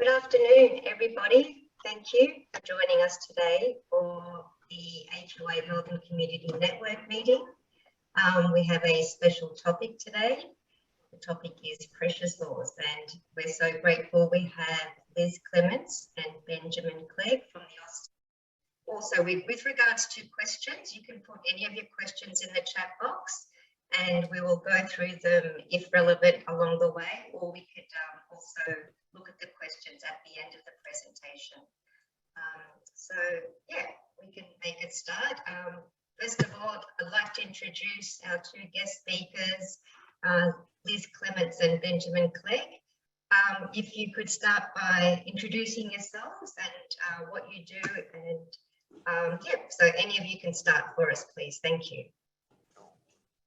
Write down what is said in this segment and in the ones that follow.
Good afternoon, everybody. Thank you for joining us today for the HOA Melbourne Community Network meeting. We have a special topic today. The topic is pressure sores, and we're so grateful we have Liz Clements and Benjamin Clegg from the Austin. Also, with regards to questions, you can put any of your questions in the chat box and we will go through them if relevant along the way, or we could also look at the questions at the end of the presentation. So yeah, we can make it start. First of all, I'd like to introduce our two guest speakers, Liz Clements and Benjamin Clegg. If you could start by introducing yourselves and what you do, and yeah, so any of you can start for us, please. Thank you.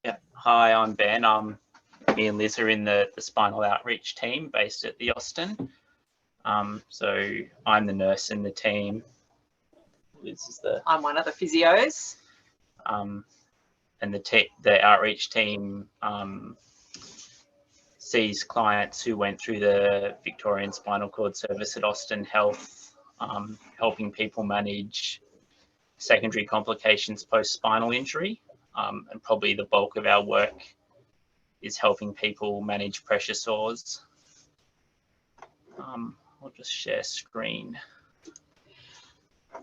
Yeah. Hi, I'm Ben. Me and Liz are in the Spinal Outreach team based at the Austin. So I'm the nurse in the team. Liz is I'm one of the physios. And the outreach team sees clients who went through the Victorian Spinal Cord Service at Austin Health, helping people manage secondary complications post-spinal injury. And probably the bulk of our work is helping people manage pressure sores. I'll just share screen.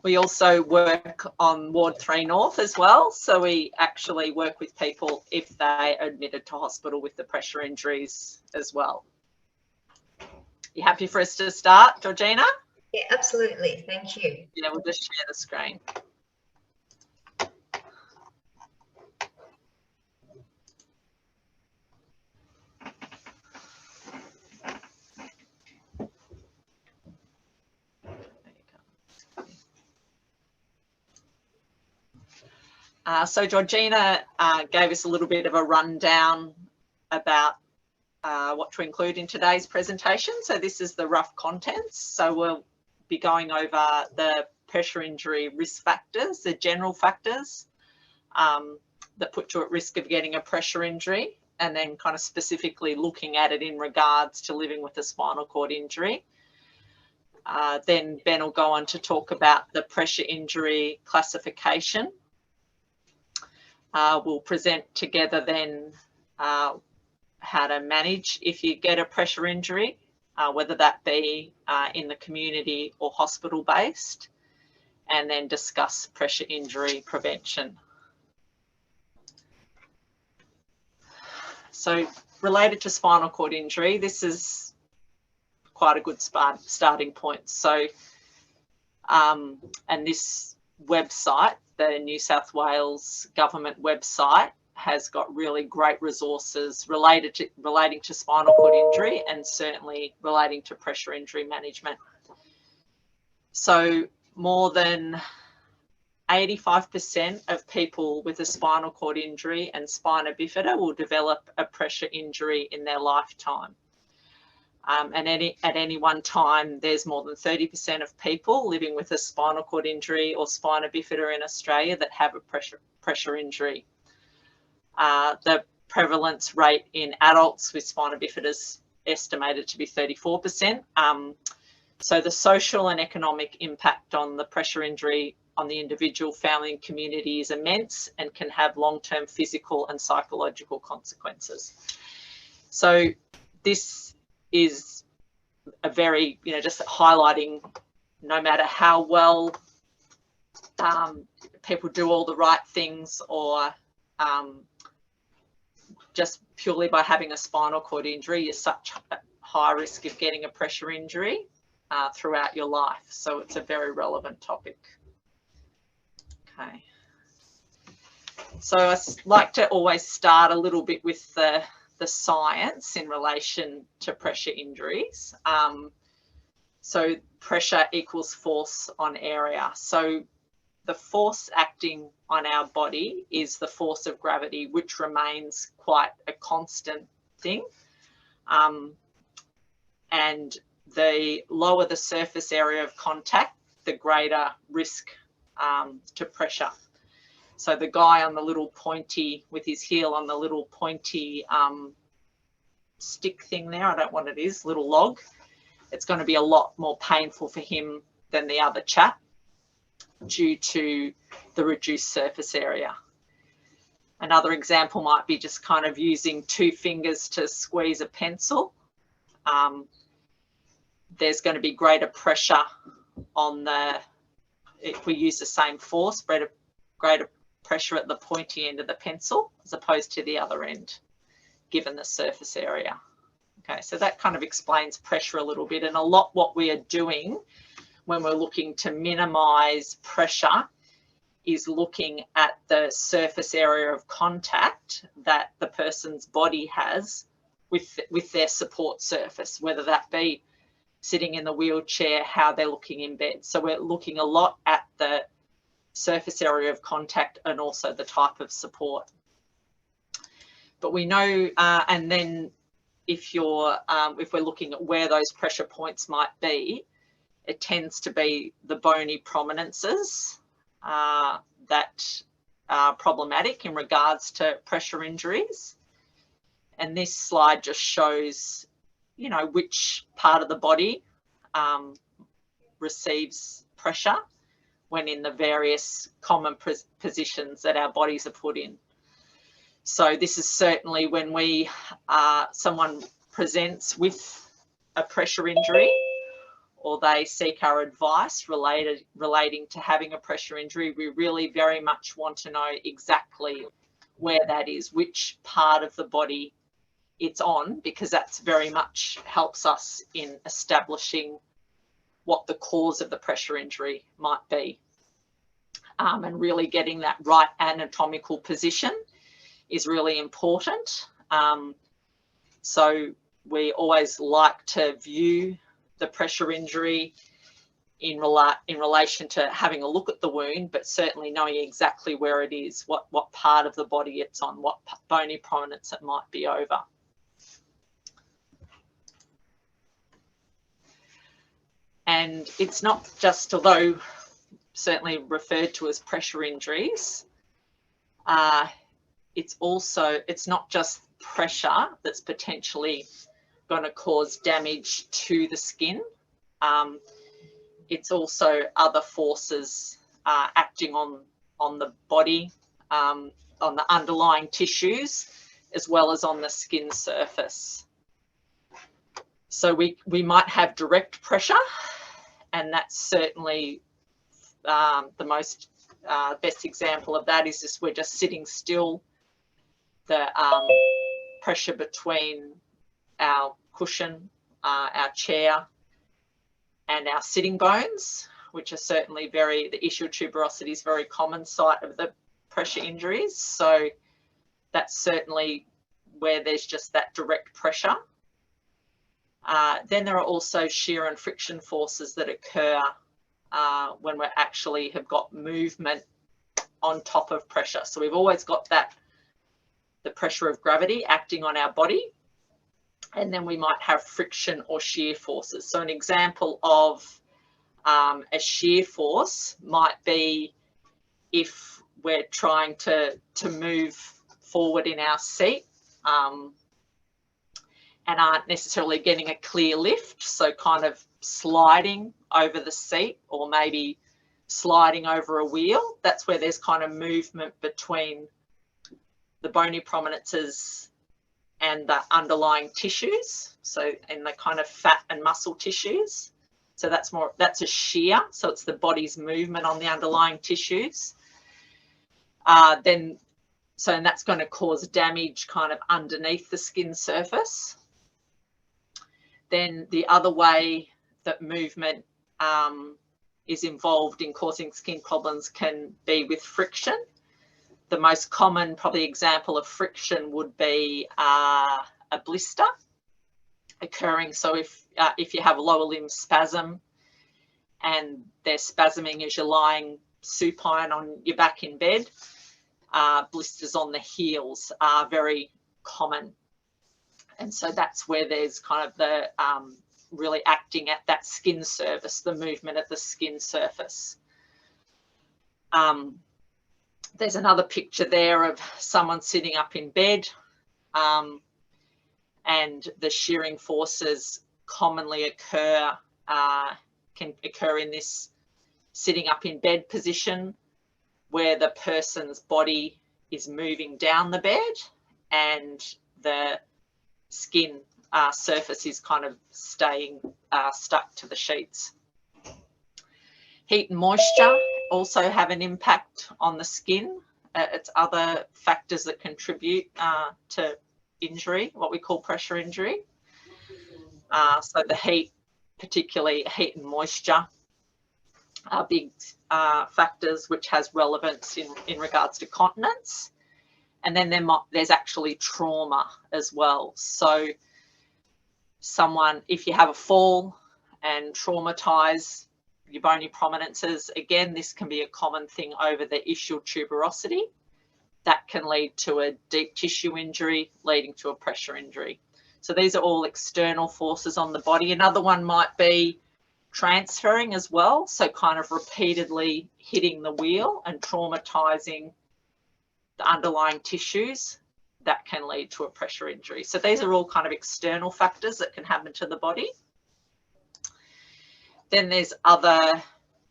We also work on Ward 3 North as well. So we actually work with people if they are admitted to hospital with the pressure injuries as well. You happy for us to start, Georgina? Yeah, absolutely. Thank you. Yeah, we'll just share the screen. So Georgina gave us a little bit of a rundown about what to include in today's presentation. So this is the rough contents. So we'll be going over the pressure injury risk factors, the general factors that put you at risk of getting a pressure injury, and then kind of specifically looking at it in regards to living with a spinal cord injury. Then Ben will go on to talk about the pressure injury classification. We'll present together then how to manage if you get a pressure injury, whether that be in the community or hospital based, and then discuss pressure injury prevention. So related to spinal cord injury, this is quite a good starting point. So, and this website, the New South Wales government website, has got really great resources relating to spinal cord injury and certainly relating to pressure injury management. So more than 85% of people with a spinal cord injury and spina bifida will develop a pressure injury in their lifetime. And at any one time, there's more than 30% of people living with a spinal cord injury or spina bifida in Australia that have a pressure injury. The prevalence rate in adults with spina bifida is estimated to be 34%. So the social and economic impact on the pressure injury on the individual, family and community is immense and can have long-term physical and psychological consequences. So this is a very, just highlighting no matter how well people do all the right things, or just purely by having a spinal cord injury, you're such a high risk of getting a pressure injury throughout your life. So it's a very relevant topic. Okay. So I like to always start a little bit with the science in relation to pressure injuries. So pressure equals force on area. So the force acting on our body is the force of gravity, which remains quite a constant thing. And the lower the surface area of contact, the greater risk to pressure. So the guy on the little pointy, with his heel on the little pointy stick thing there, I don't know what it is, little log, it's going to be a lot more painful for him than the other chap due to the reduced surface area. Another example might be just kind of using 2 fingers to squeeze a pencil. There's going to be greater pressure on if we use the same force, greater pressure at the pointy end of the pencil as opposed to the other end, given the surface area. Okay, so that kind of explains pressure a little bit, and a lot what we are doing when we're looking to minimise pressure is looking at the surface area of contact that the person's body has with their support surface, whether that be sitting in the wheelchair, how they're looking in bed. So we're looking a lot at the surface area of contact and also the type of support. But we know, and then if we're looking at where those pressure points might be, it tends to be the bony prominences that are problematic in regards to pressure injuries. And this slide just shows, you know, which part of the body receives pressure when in the various common positions that our bodies are put in. So this is certainly when someone presents with a pressure injury, or they seek our advice relating to having a pressure injury, we really very much want to know exactly where that is, which part of the body it's on, because that's very much helps us in establishing what the cause of the pressure injury might be. And really getting that right anatomical position is really important. So we always like to view the pressure injury in relation to having a look at the wound, but certainly knowing exactly where it is, what part of the body it's on, what bony prominence it might be over. And it's not just, although certainly referred to as pressure injuries, it's not just pressure that's potentially going to cause damage to the skin. It's also other forces acting on the body, on the underlying tissues, as well as on the skin surface. So we might have direct pressure, and that's certainly the most best example of that is we're just sitting still. The pressure between our cushion, our chair, and our sitting bones, which are certainly the ischial tuberosity is a very common site of the pressure injuries. So that's certainly where there's just that direct pressure. Then there are also shear and friction forces that occur when we actually have got movement on top of pressure. So we've always got the pressure of gravity acting on our body, and then we might have friction or shear forces. So an example of a shear force might be if we're trying to move forward in our seat and aren't necessarily getting a clear lift, so kind of sliding over the seat or maybe sliding over a wheel. That's where there's kind of movement between the bony prominences and the underlying tissues, so in the kind of fat and muscle tissues. So that's a shear, so it's the body's movement on the underlying tissues. And that's going to cause damage kind of underneath the skin surface. Then the other way that movement is involved in causing skin problems can be with friction. The most common probably example of friction would be a blister occurring. So if you have a lower limb spasm and they're spasming as you're lying supine on your back in bed, blisters on the heels are very common. And so that's where there's kind of the really acting at that skin surface, the movement at the skin surface. There's another picture there of someone sitting up in bed, and the shearing forces commonly occur can occur in this sitting up in bed position, where the person's body is moving down the bed and the skin surface is kind of staying stuck to the sheets. Heat and moisture also have an impact on the skin. It's other factors that contribute to injury, what we call pressure injury. So the heat, particularly heat and moisture, are big factors which has relevance in regards to continence. And then there's actually trauma as well. So if you have a fall and traumatize your bony prominences, again, this can be a common thing over the ischial tuberosity. That can lead to a deep tissue injury, leading to a pressure injury. So these are all external forces on the body. Another one might be transferring as well. So kind of repeatedly hitting the wheel and traumatizing the underlying tissues. That can lead to a pressure injury. So these are all kind of external factors that can happen to the body. Then there's other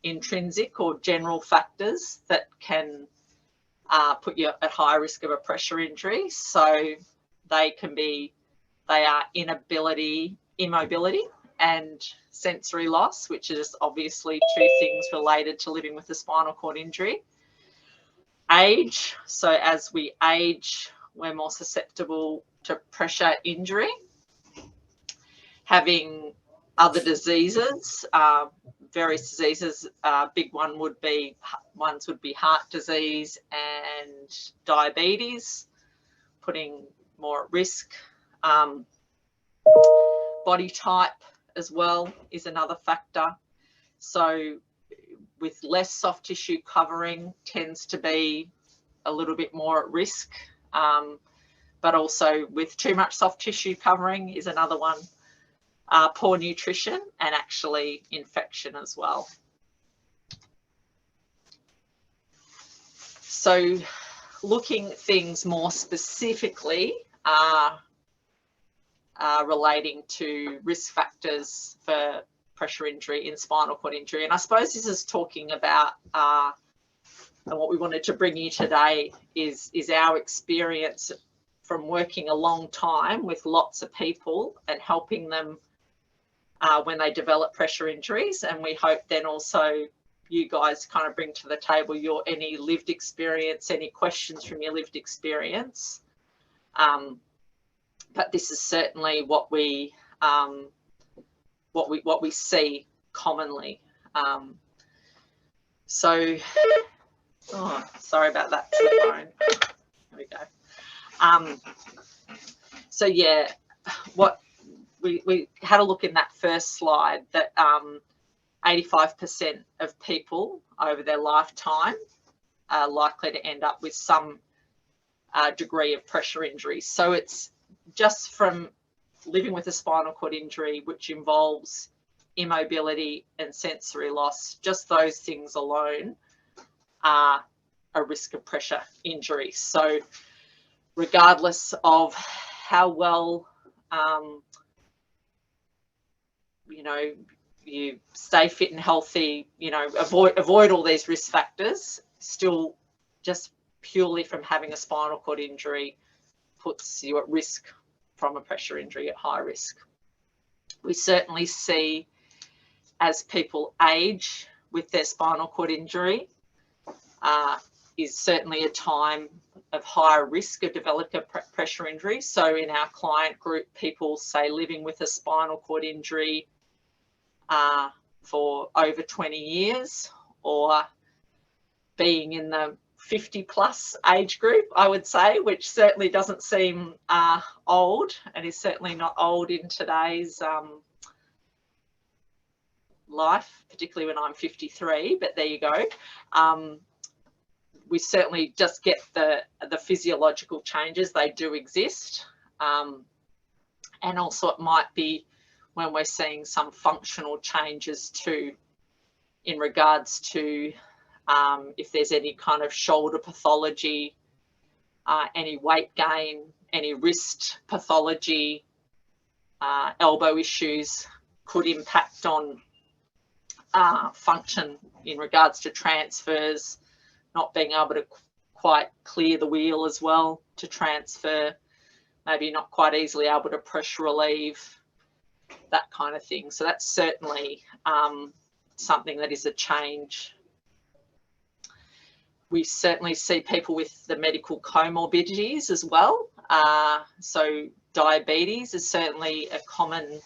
intrinsic or general factors that can put you at high risk of a pressure injury. So they are immobility and sensory loss, which is obviously two things related to living with a spinal cord injury. Age, so as we age, we're more susceptible to pressure injury. Having other diseases, various diseases, big ones would be heart disease and diabetes, putting more at risk. Body type as well is another factor. So with less soft tissue covering tends to be a little bit more at risk, but also with too much soft tissue covering is another one. Poor nutrition and actually infection as well. So looking at things more specifically relating to risk factors for pressure injury in spinal cord injury. And I suppose this is talking about, and what we wanted to bring you today is our experience from working a long time with lots of people and helping them when they develop pressure injuries. And we hope then also you guys kind of bring to the table your any lived experience, any questions from your lived experience. But this is certainly what we see commonly. So, oh, sorry about that. There we go. So yeah, what we had a look in that first slide that 85% of people over their lifetime are likely to end up with some degree of pressure injury. So it's just from living with a spinal cord injury, which involves immobility and sensory loss, just those things alone are a risk of pressure injury. So regardless of how well you know, you stay fit and healthy, you know, avoid all these risk factors, still just purely from having a spinal cord injury puts you at risk from a pressure injury, at high risk. We certainly see as people age with their spinal cord injury is certainly a time of higher risk of developing a pressure injury. So in our client group, people say living with a spinal cord injury for over 20 years or being in the 50 plus age group, I would say, which certainly doesn't seem old and is certainly not old in today's life, particularly when I'm 53, but there you go. We certainly just get the physiological changes, they do exist. And also it might be when we're seeing some functional changes too, in regards to if there's any kind of shoulder pathology, any weight gain, any wrist pathology, elbow issues could impact on function in regards to transfers, not being able to quite clear the wheel as well to transfer, maybe not quite easily able to pressure relieve, that kind of thing. So that's certainly something that is a change. We certainly see people with the medical comorbidities as well. So diabetes is certainly a common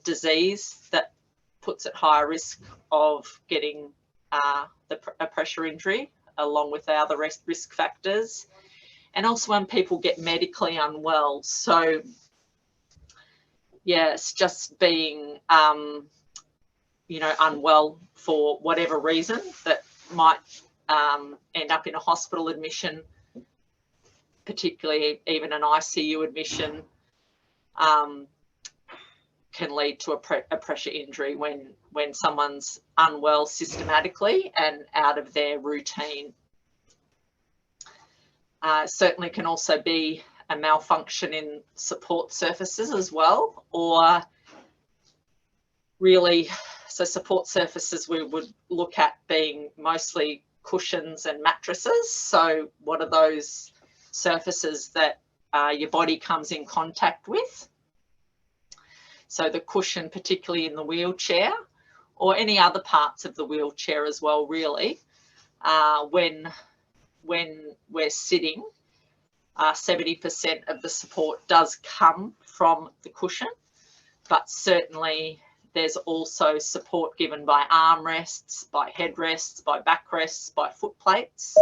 disease that puts at higher risk of getting a pressure injury, along with the other risk factors. And also when people get medically unwell. So yes, just being, you know, unwell for whatever reason that might end up in a hospital admission, particularly even an ICU admission, can lead to a pressure injury when someone's unwell systematically and out of their routine. Certainly can also be a malfunction in support surfaces as well, or really, so support surfaces we would look at being mostly cushions and mattresses. So what are those surfaces that your body comes in contact with? So the cushion, particularly in the wheelchair, or any other parts of the wheelchair as well, really. When we're sitting, 70% of the support does come from the cushion, but certainly there's also support given by armrests, by headrests, by backrests, by foot plates.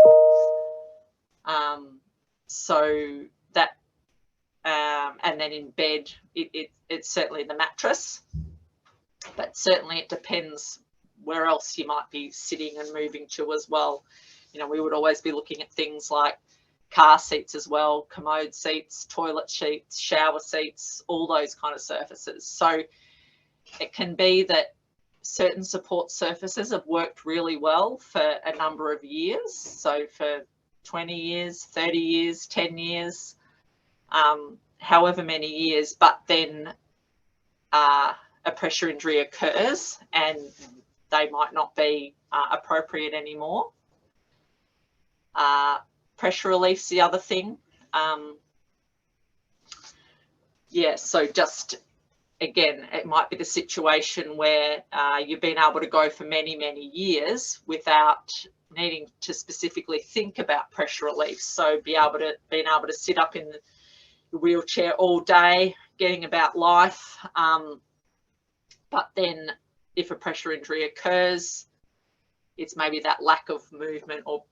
So that, and then in bed, it's certainly the mattress, but certainly it depends where else you might be sitting and moving to as well. You know, we would always be looking at things like car seats as well, commode seats, toilet seats, shower seats, all those kind of surfaces. So it can be that certain support surfaces have worked really well for a number of years. So for 20 years, 30 years, 10 years, however many years, but then a pressure injury occurs and they might not be appropriate anymore. Pressure relief's the other thing. Yeah, so just, again, it might be the situation where you've been able to go for many, many years without needing to specifically think about pressure relief. So being able to sit up in the wheelchair all day, getting about life. But then if a pressure injury occurs, it's maybe that lack of movement or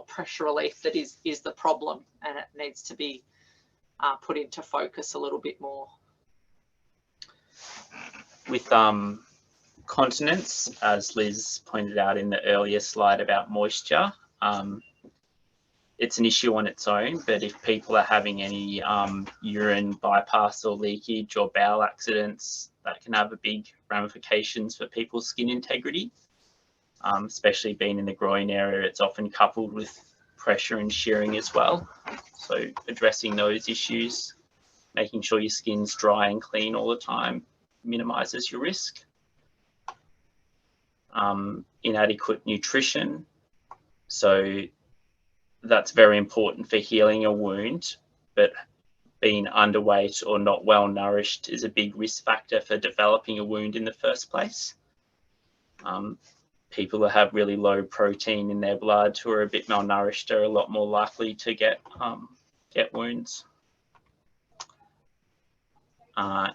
pressure relief that is the problem, and it needs to be put into focus a little bit more. With continence, as Liz pointed out in the earlier slide about moisture, it's an issue on its own, but if people are having any urine bypass or leakage or bowel accidents, that can have a big ramifications for people's skin integrity. Especially being in the groin area, it's often coupled with pressure and shearing as well. So addressing those issues, making sure your skin's dry and clean all the time, minimises your risk. Inadequate nutrition. So that's very important for healing a wound, but being underweight or not well nourished is a big risk factor for developing a wound in the first place. People who have really low protein in their blood, who are a bit malnourished, are a lot more likely to get wounds.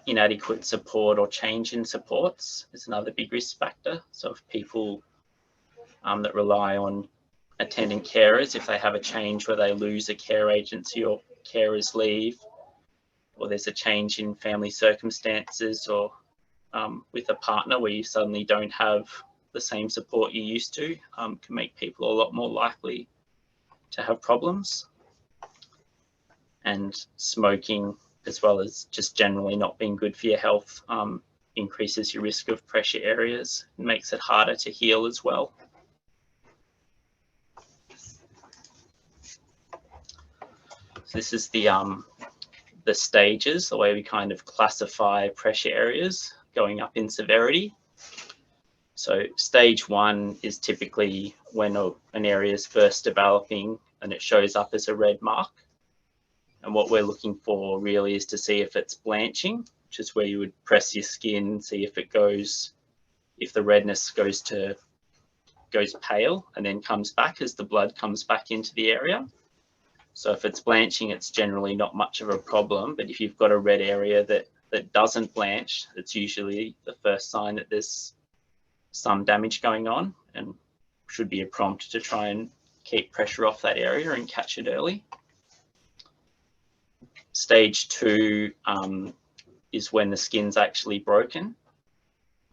Inadequate support or change in supports is another big risk factor. So if people that rely on attendant carers, if they have a change where they lose a care agency or carers leave, or there's a change in family circumstances, or with a partner where you suddenly don't have the same support you used to, can make people a lot more likely to have problems. And smoking, as well as just generally not being good for your health, increases your risk of pressure areas and makes it harder to heal as well. So this is the the stages, the way we kind of classify pressure areas going up in severity. So stage 1 is typically when an area is first developing and it shows up as a red mark. And what we're looking for really is to see if it's blanching, which is where you would press your skin, see if it goes, if the redness goes pale and then comes back as the blood comes back into the area. So if it's blanching, it's generally not much of a problem. But if you've got a red area that doesn't blanch, it's usually the first sign that there's some damage going on, and should be a prompt to try and keep pressure off that area and catch it early. Stage 2 is when the skin's actually broken,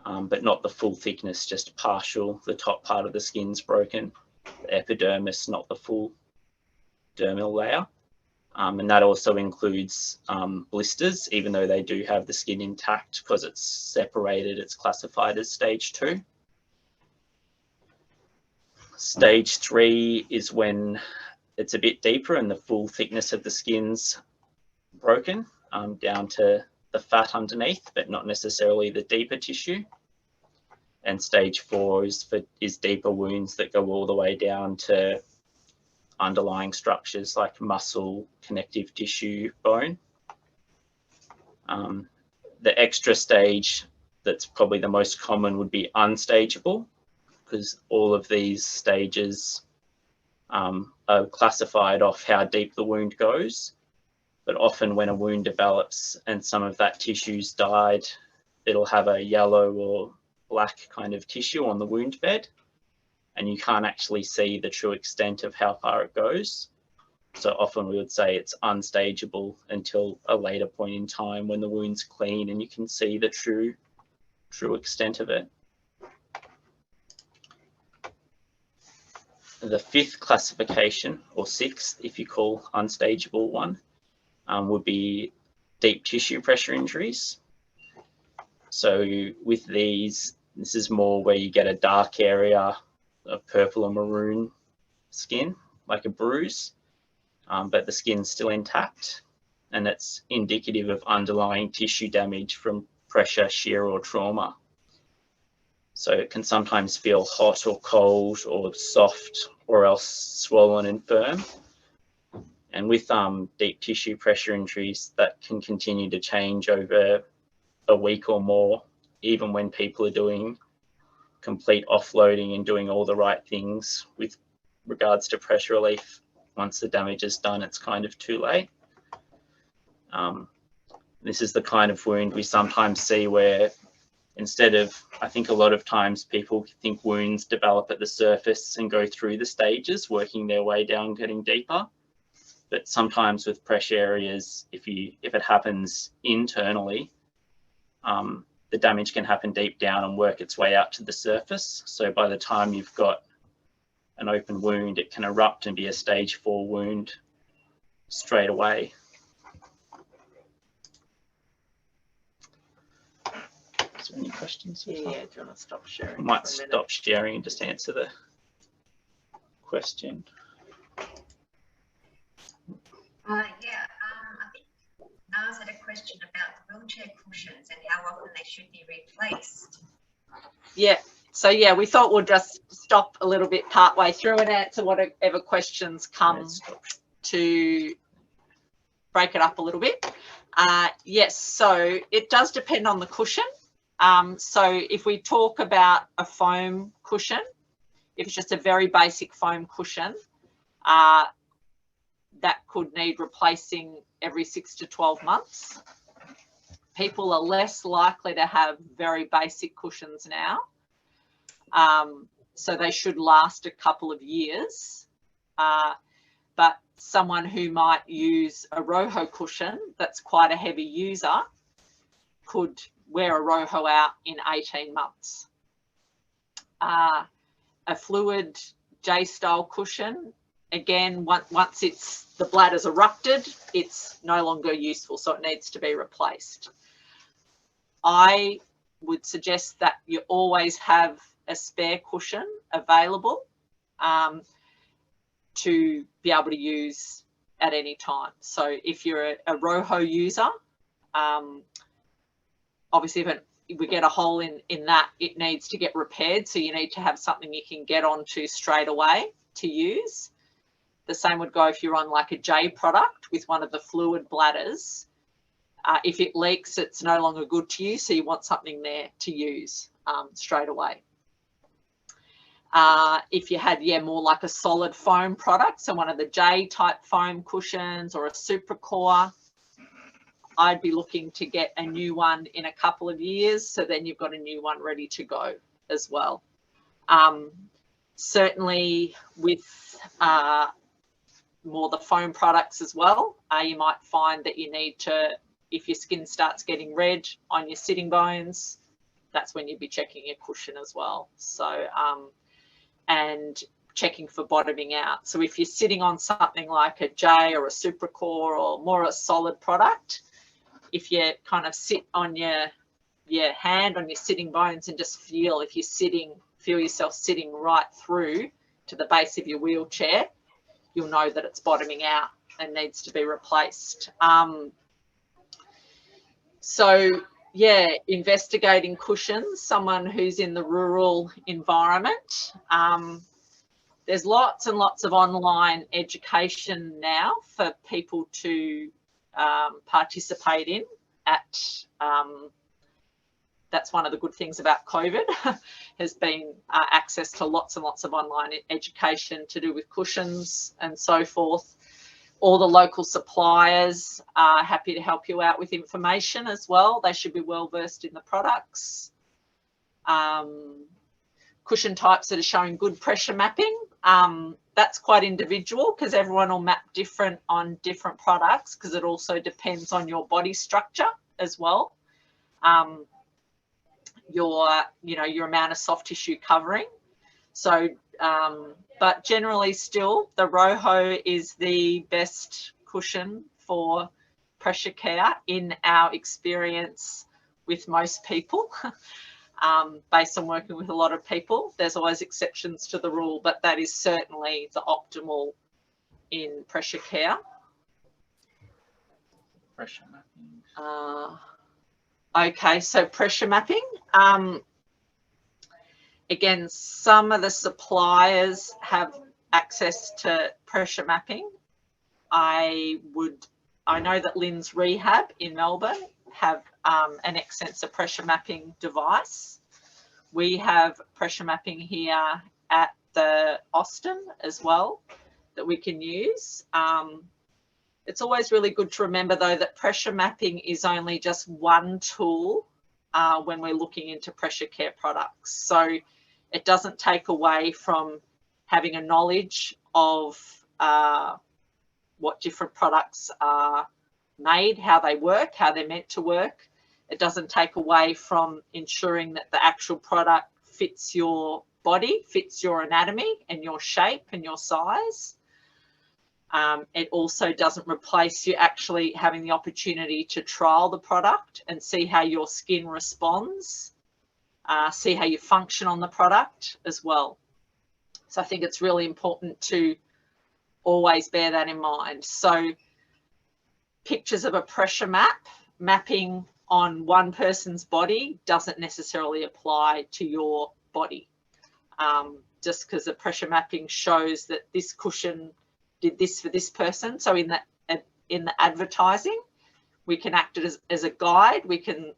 but not the full thickness, just partial. The top part of the skin's broken, the epidermis, not the full dermal layer. And that also includes blisters, even though they do have the skin intact because it's separated, it's classified as stage 2. Stage 3 is when it's a bit deeper and the full thickness of the skin's broken down to the fat underneath, but not necessarily the deeper tissue. And stage 4 is deeper wounds that go all the way down to underlying structures like muscle, connective tissue, bone. The extra stage that's probably the most common would be unstageable, because all of these stages are classified off how deep the wound goes. But often when a wound develops and some of that tissue's died, it'll have a yellow or black kind of tissue on the wound bed, and you can't actually see the true extent of how far it goes. So often we would say it's unstageable until a later point in time when the wound's clean and you can see the true extent of it. The 5th classification, or 6th if you call unstageable one, would be deep tissue pressure injuries. So with these, this is more where you get a dark area of purple or maroon skin, like a bruise, but the skin's still intact, and it's indicative of underlying tissue damage from pressure, shear or trauma. So it can sometimes feel hot or cold or soft or else swollen and firm. And with deep tissue pressure injuries, that can continue to change over a week or more, even when people are doing complete offloading and doing all the right things with regards to pressure relief. Once the damage is done, it's kind of too late. This is the kind of wound we sometimes see where instead of, I think a lot of times people think wounds develop at the surface and go through the stages, working their way down, getting deeper. But sometimes with pressure areas, if it happens internally, the damage can happen deep down and work its way out to the surface. So by the time you've got an open wound, it can erupt and be a stage 4 wound straight away. Is there any questions? Yeah, do you want to stop sharing? I might stop sharing and just answer the question. I think Naz had a question about the wheelchair cushions and how often they should be replaced. Yeah, so yeah, we thought we'll just stop a little bit partway through and answer whatever questions come to break it up a little bit. Yes, so it does depend on the cushion. So if we talk about a foam cushion, if it's just a very basic foam cushion, that could need replacing every 6 to 12 months. People are less likely to have very basic cushions now. So they should last a couple of years. But someone who might use a Roho cushion that's quite a heavy user could wear a Roho out in 18 months. A fluid J-style cushion, again, once the bladder's erupted, it's no longer useful, so it needs to be replaced. I would suggest that you always have a spare cushion available to be able to use at any time. So if you're a RoHo user, obviously if we get a hole in that, it needs to get repaired. So you need to have something you can get onto straight away to use. The same would go if you're on like a J product with one of the fluid bladders. If it leaks, it's no longer good to use. So you want something there to use straight away. If you had, more like a solid foam product, so one of the J type foam cushions or a Supracore, I'd be looking to get a new one in a couple of years, so then you've got a new one ready to go as well. Certainly with more the foam products as well, you might find that you need to, if your skin starts getting red on your sitting bones, that's when you'd be checking your cushion as well. So, and checking for bottoming out. So if you're sitting on something like a J or a Supracore or more a solid product, if you kind of sit on your hand on your sitting bones and just feel, if you're feel yourself sitting right through to the base of your wheelchair, you'll know that it's bottoming out and needs to be replaced. So yeah, investigating cushions, someone who's in the rural environment. There's lots and lots of online education now for people to participate in. That's one of the good things about COVID, has been access to lots and lots of online education to do with cushions and so forth. All the local suppliers are happy to help you out with information as well. They should be well versed in the products. Cushion types that are showing good pressure mapping. That's quite individual because everyone will map different on different products, because it also depends on your body structure as well. Your amount of soft tissue covering. So, but generally still, the RoHo is the best cushion for pressure care in our experience with most people. Based on working with a lot of people, there's always exceptions to the rule, but that is certainly the optimal in pressure care. Pressure mapping. Okay, so pressure mapping. Again, some of the suppliers have access to pressure mapping. I know that Lynn's Rehab in Melbourne have an X-Sensor pressure mapping device. We have pressure mapping here at the Austin as well that we can use. It's always really good to remember, though, that pressure mapping is only just one tool when we're looking into pressure care products. So it doesn't take away from having a knowledge of what different products are made, how they work, how they're meant to work. It doesn't take away from ensuring that the actual product fits your body, fits your anatomy and your shape and your size. It also doesn't replace you actually having the opportunity to trial the product and see how your skin responds, see how you function on the product as well. So I think it's really important to always bear that in mind. So pictures of a pressure mapping on one person's body doesn't necessarily apply to your body. Just because the pressure mapping shows that this cushion did this for this person. So in the advertising, we can act it as a guide. We can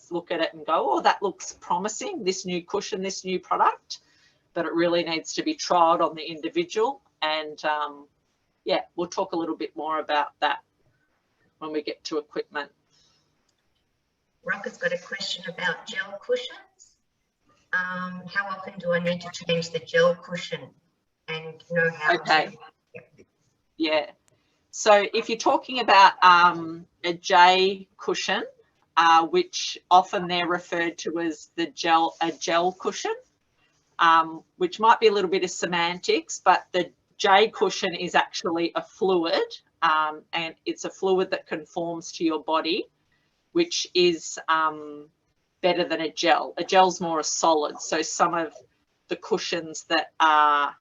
look at it and go, oh, that looks promising, this new cushion, this new product, but it really needs to be trialed on the individual. And yeah, we'll talk a little bit more about that when we get to equipment. Rocca's got a question about gel cushions. How often do I need to change the gel cushion and know how Okay. to? Yeah. So if you're talking about a J cushion, which often they're referred to as a gel cushion, which might be a little bit of semantics, but the J cushion is actually a fluid, and it's a fluid that conforms to your body, which is better than a gel. A gel's more a solid. So some of the cushions that are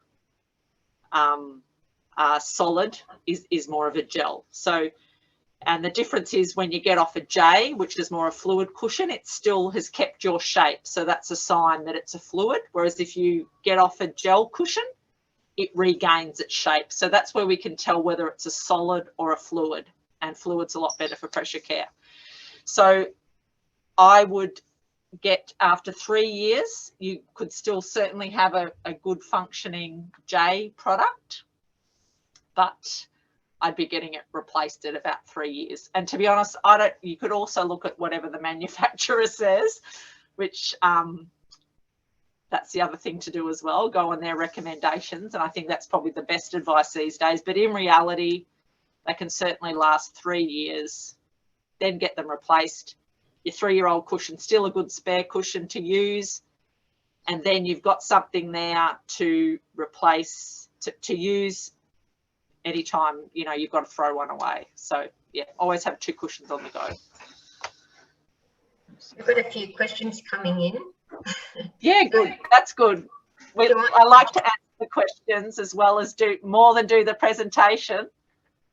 solid is more of a gel. So, and the difference is when you get off a J, which is more a fluid cushion, it still has kept your shape. So that's a sign that it's a fluid. Whereas if you get off a gel cushion, it regains its shape. So that's where we can tell whether it's a solid or a fluid, and fluid's a lot better for pressure care. So I would get, after 3 years, you could still certainly have a good functioning J product, but I'd be getting it replaced at about 3 years. And to be honest, you could also look at whatever the manufacturer says, which that's the other thing to do as well, go on their recommendations. And I think that's probably the best advice these days. But in reality, they can certainly last 3 years, then get them replaced. Your 3-year-old cushion's still a good spare cushion to use. And then you've got something there to replace, to use anytime, you know, you've got to throw one away. So yeah, always have 2 cushions on the go. We've got a few questions coming in. Yeah, good. That's good. I like to answer the questions as well as do the presentation.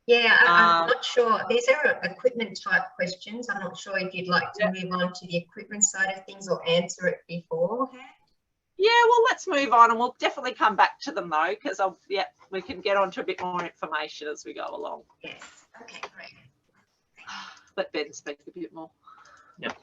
Yeah, I'm not sure. These are equipment type questions. I'm not sure if you'd like to move on to the equipment side of things or answer it beforehand. Yeah, well, let's move on, and we'll definitely come back to them though, because we can get on to a bit more information as we go along. Yes. Okay, great. Let Ben speak a bit more. Yep.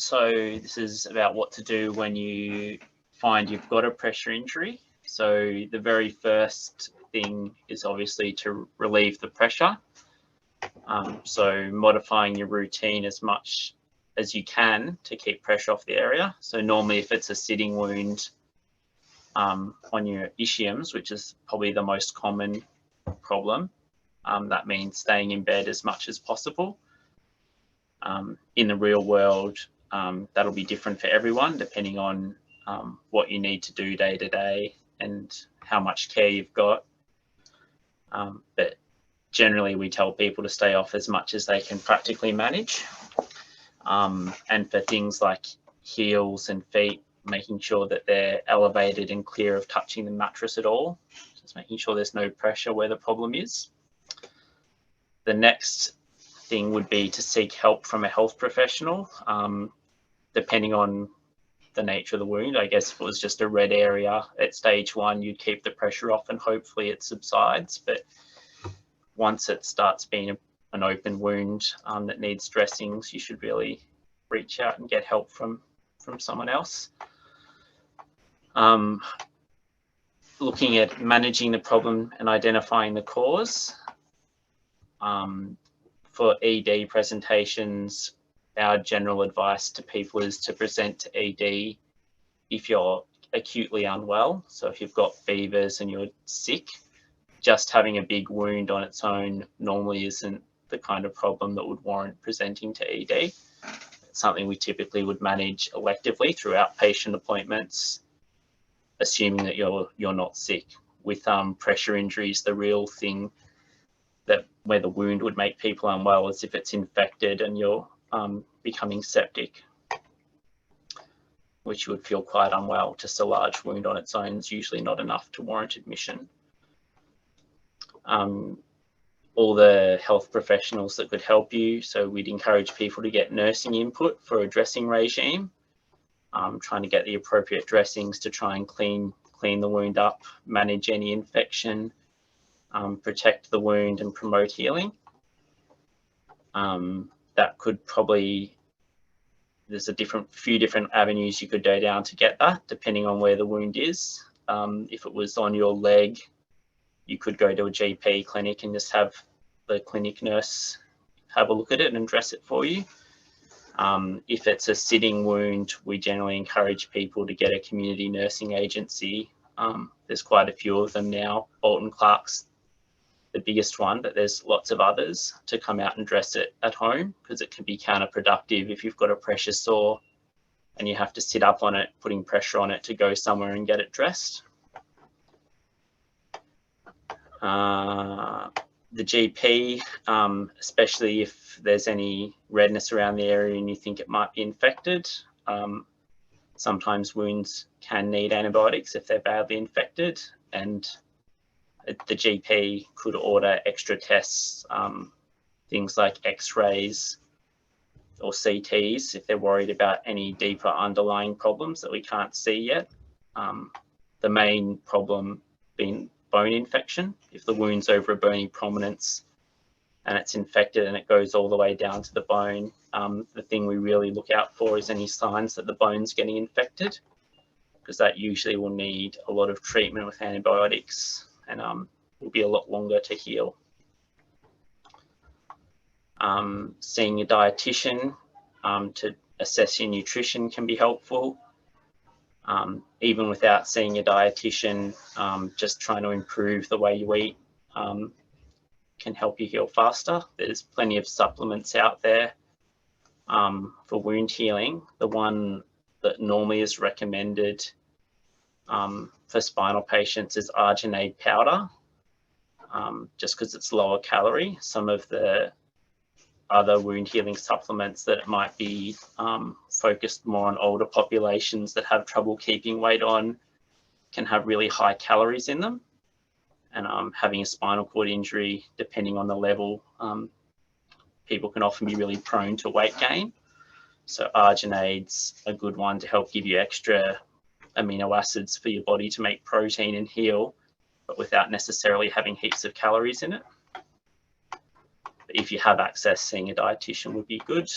So this is about what to do when you find you've got a pressure injury. So the very first thing is obviously to relieve the pressure. So modifying your routine as much as you can to keep pressure off the area. So normally if it's a sitting wound on your ischiums, which is probably the most common problem, that means staying in bed as much as possible. In the real world, that'll be different for everyone depending on what you need to do day to day and how much care you've got. But generally we tell people to stay off as much as they can practically manage. And for things like heels and feet, making sure that they're elevated and clear of touching the mattress at all, just making sure there's no pressure where the problem is. The next thing would be to seek help from a health professional, depending on the nature of the wound. I guess if it was just a red area at stage 1, you'd keep the pressure off and hopefully it subsides. But once it starts being an open wound that needs dressings, you should really reach out and get help from someone else. Looking at managing the problem and identifying the cause. For ED presentations, our general advice to people is to present to ED if you're acutely unwell. So if you've got fevers and you're sick, just having a big wound on its own normally isn't the kind of problem that would warrant presenting to ED. It's something we typically would manage electively through outpatient appointments, assuming that you're not sick. With pressure injuries, the real thing that where the wound would make people unwell is if it's infected and you're becoming septic, which you would feel quite unwell. Just a large wound on its own is usually not enough to warrant admission. All the health professionals that could help you, so we'd encourage people to get nursing input for a dressing regime, trying to get the appropriate dressings to try and clean the wound up, manage any infection, protect the wound and promote healing. That could probably, there's few different avenues you could go down to get that, depending on where the wound is. If it was on your leg, you could go to a GP clinic and just have the clinic nurse have a look at it and dress it for you. If it's a sitting wound, we generally encourage people to get a community nursing agency. There's quite a few of them now. Bolton Clark's the biggest one, but there's lots of others to come out and dress it at home, because it can be counterproductive if you've got a pressure sore and you have to sit up on it, putting pressure on it to go somewhere and get it dressed. The GP, especially if there's any redness around the area and you think it might be infected, Sometimes wounds can need antibiotics if they're badly infected, and the GP could order extra tests, things like x-rays or CTs if they're worried about any deeper underlying problems that we can't see yet. The main problem being bone infection. If the wound's over a bony prominence and it's infected and it goes all the way down to the bone, the thing we really look out for is any signs that the bone's getting infected, because that usually will need a lot of treatment with antibiotics and will be a lot longer to heal. Seeing a dietitian to assess your nutrition can be helpful. Even without seeing a dietitian, just trying to improve the way you eat can help you heal faster. There's plenty of supplements out there for wound healing. The one that normally is recommended for spinal patients is arginine powder, just because it's lower calorie. Some of the other wound healing supplements that might be focused more on older populations that have trouble keeping weight on can have really high calories in them. And having a spinal cord injury, depending on the level, people can often be really prone to weight gain. So arginane's a good one to help give you extra amino acids for your body to make protein and heal, but without necessarily having heaps of calories in it. But if you have access, seeing a dietitian would be good.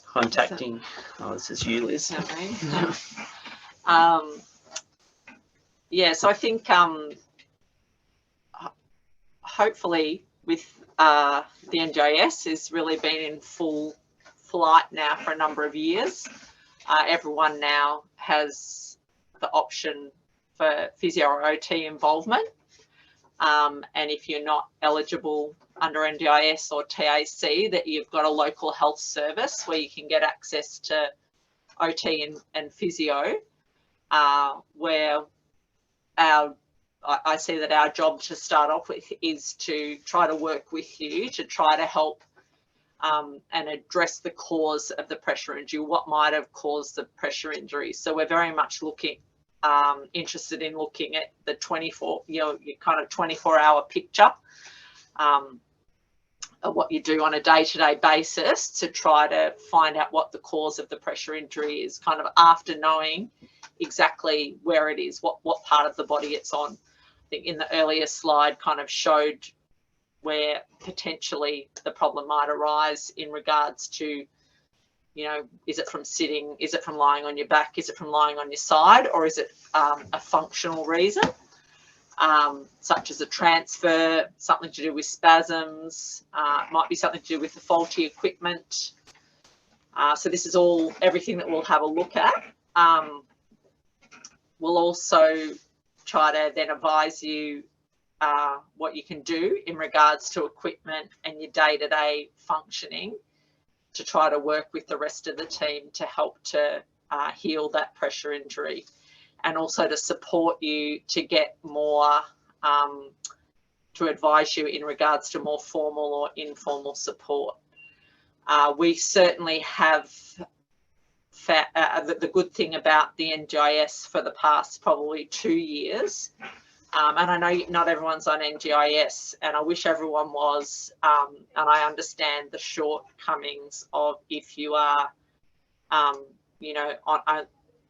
Contacting, this is you, Liz. Yeah, so I think hopefully with the NDIS has really been in full flight now for a number of years. Everyone now has the option for physio or OT involvement. And if you're not eligible under NDIS or TAC, that you've got a local health service where you can get access to OT and physio, where I see that our job to start off with is to try to work with you to try to help and address the cause of the pressure injury, what might have caused the pressure injury. So we're very much interested in looking at the 24-hour picture of what you do on a day-to-day basis to try to find out what the cause of the pressure injury is, kind of after knowing exactly where it is, what part of the body it's on. I think in the earlier slide kind of showed where potentially the problem might arise in regards to, is it from sitting, is it from lying on your back, is it from lying on your side, or is it a functional reason, such as a transfer, something to do with spasms, might be something to do with the faulty equipment. So this is everything that we'll have a look at. We'll also try to then advise you what you can do in regards to equipment and your day-to-day functioning to try to work with the rest of the team to help to heal that pressure injury, and also to support you to get more, to advise you in regards to more formal or informal support. We certainly have the good thing about the NGIS for the past probably 2 years, and I know not everyone's on NGIS, and I wish everyone was, and I understand the shortcomings of if you are,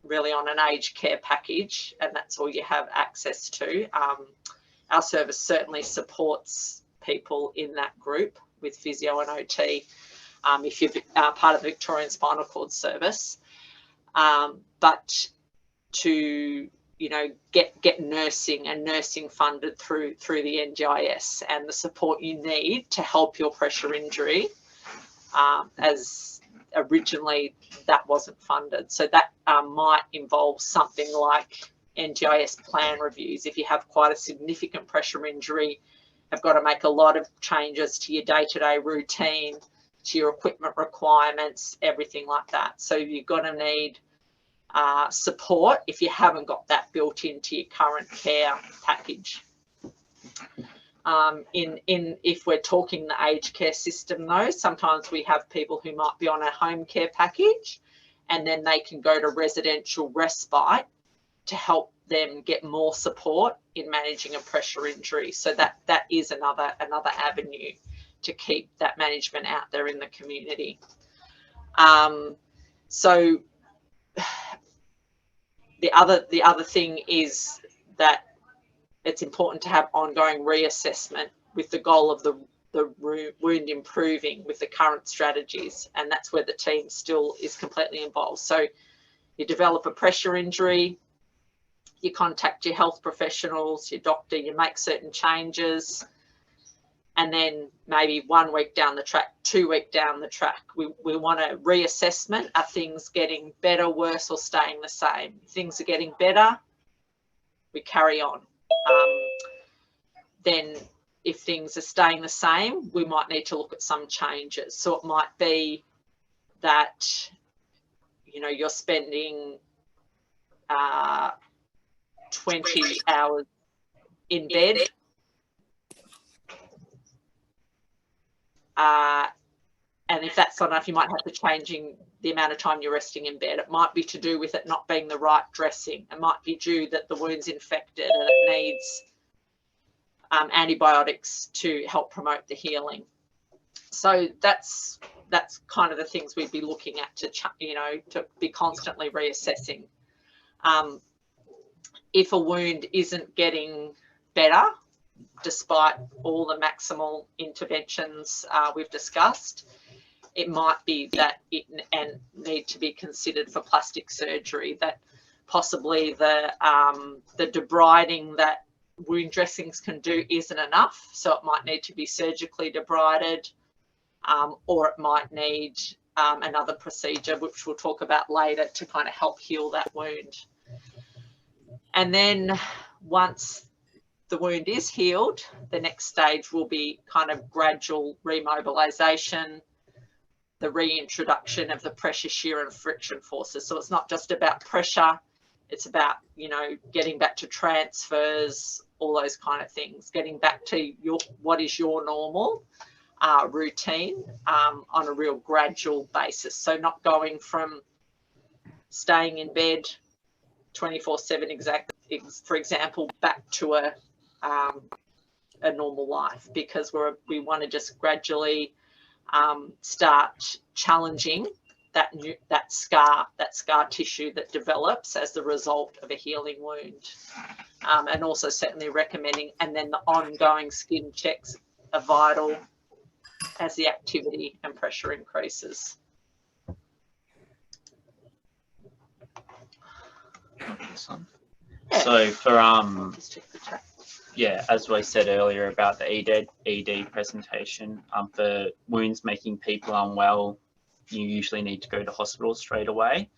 really on an aged care package and that's all you have access to. Our service certainly supports people in that group with physio and OT if you're part of the Victorian Spinal Cord Service. But to get nursing and nursing funded through the NGIS and the support you need to help your pressure injury, as originally that wasn't funded. So that might involve something like NGIS plan reviews. If you have quite a significant pressure injury, have got to make a lot of changes to your day-to-day routine, to your equipment requirements, everything like that. So you're going to need support if you haven't got that built into your current care package. If we're talking the aged care system though, sometimes we have people who might be on a home care package and then they can go to residential respite to help them get more support in managing a pressure injury. So that is another avenue to keep that management out there in the community. So the other thing is that it's important to have ongoing reassessment with the goal of the wound improving with the current strategies, and that's where the team still is completely involved. So you develop a pressure injury, you contact your health professionals, your doctor, you make certain changes, and then maybe 1 week down the track, 2 weeks down the track, we want a reassessment. Are things getting better, worse, or staying the same? If things are getting better, we carry on. Then if things are staying the same, we might need to look at some changes. So it might be that, you know, you're spending 20 hours in bed, and if that's not enough, you might have to changing the amount of time you're resting in bed. It might be to do with it not being the right dressing. It might be due that the wound's infected and it needs antibiotics to help promote the healing. So that's kind of the things we'd be looking at to, you know, to be constantly reassessing. If a wound isn't getting better, despite all the maximal interventions we've discussed, it might be that it need to be considered for plastic surgery, that possibly the debriding that wound dressings can do isn't enough, so it might need to be surgically debrided, or it might need another procedure, which we'll talk about later, to kind of help heal that wound. And then once the wound is healed, the next stage will be kind of gradual remobilisation, the reintroduction of the pressure, shear and friction forces. So it's not just about pressure, it's about, you know, getting back to transfers, all those kind of things, getting back to what is your normal routine on a real gradual basis. So not going from staying in bed 24/7 for example, back to a normal life, because we want to just gradually start challenging that scar tissue that develops as the result of a healing wound, and also certainly recommending, and then the ongoing skin checks are vital as the activity and pressure increases. So for yeah, as we said earlier about the ED presentation, for wounds making people unwell, you usually need to go to hospital straight away.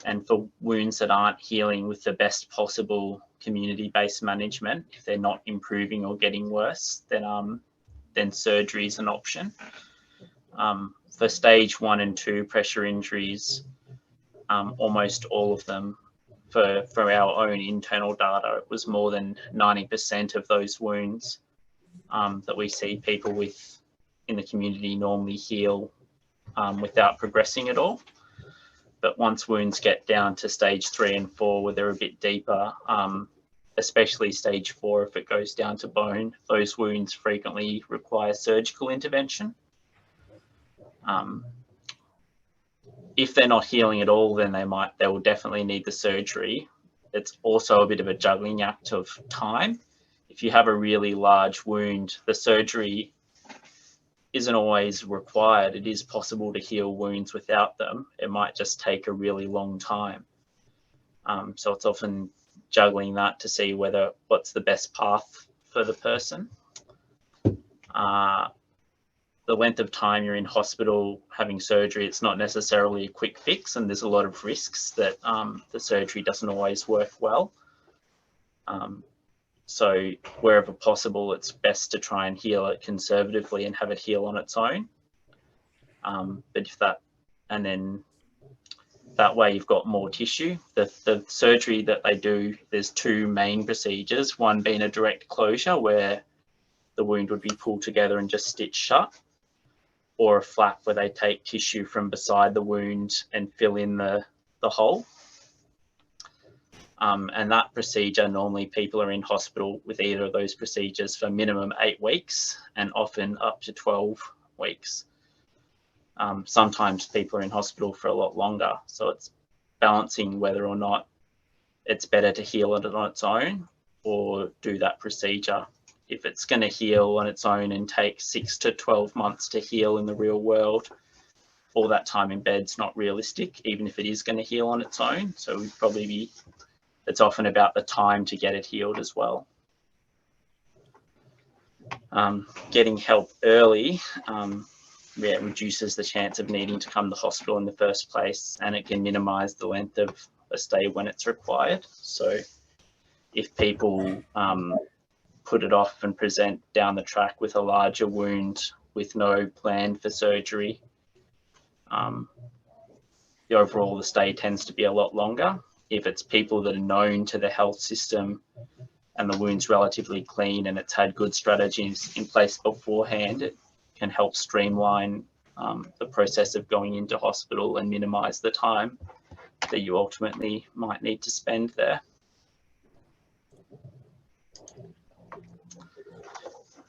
And for wounds that aren't healing with the best possible community-based management, if they're not improving or getting worse, then surgery is an option. For stage 1 and 2 pressure injuries, almost all of them, for our own internal data, it was more than 90% of those wounds that we see people with in the community normally heal without progressing at all. But once wounds get down to stage 3 and 4, where they're a bit deeper, especially stage 4, if it goes down to bone, those wounds frequently require surgical intervention. If they're not healing at all, then they will definitely need the surgery. It's also a bit of a juggling act of time. If you have a really large wound, the surgery isn't always required. It is possible to heal wounds without them. It might just take a really long time. So it's often juggling that to see what's the best path for the person. The length of time you're in hospital having surgery, it's not necessarily a quick fix, and there's a lot of risks that the surgery doesn't always work well. So wherever possible, it's best to try and heal it conservatively and have it heal on its own. And then that way you've got more tissue. The surgery that they do, there's 2 main procedures, one being a direct closure, where the wound would be pulled together and just stitched shut, or a flap where they take tissue from beside the wound and fill in the hole. And that procedure, normally people are in hospital with either of those procedures for minimum 8 weeks and often up to 12 weeks. Sometimes people are in hospital for a lot longer. So it's balancing whether or not it's better to heal it on its own or do that procedure. If it's going to heal on its own and take 6 to 12 months to heal in the real world, all that time in bed's not realistic, even if it is going to heal on its own. So we'd probably be, it's often about the time to get it healed as well. Getting help early reduces the chance of needing to come to hospital in the first place, and it can minimise the length of a stay when it's required. So if people put it off and present down the track with a larger wound with no plan for surgery, the overall the stay tends to be a lot longer. If it's people that are known to the health system and the wound's relatively clean and it's had good strategies in place beforehand, it can help streamline the process of going into hospital and minimise the time that you ultimately might need to spend there.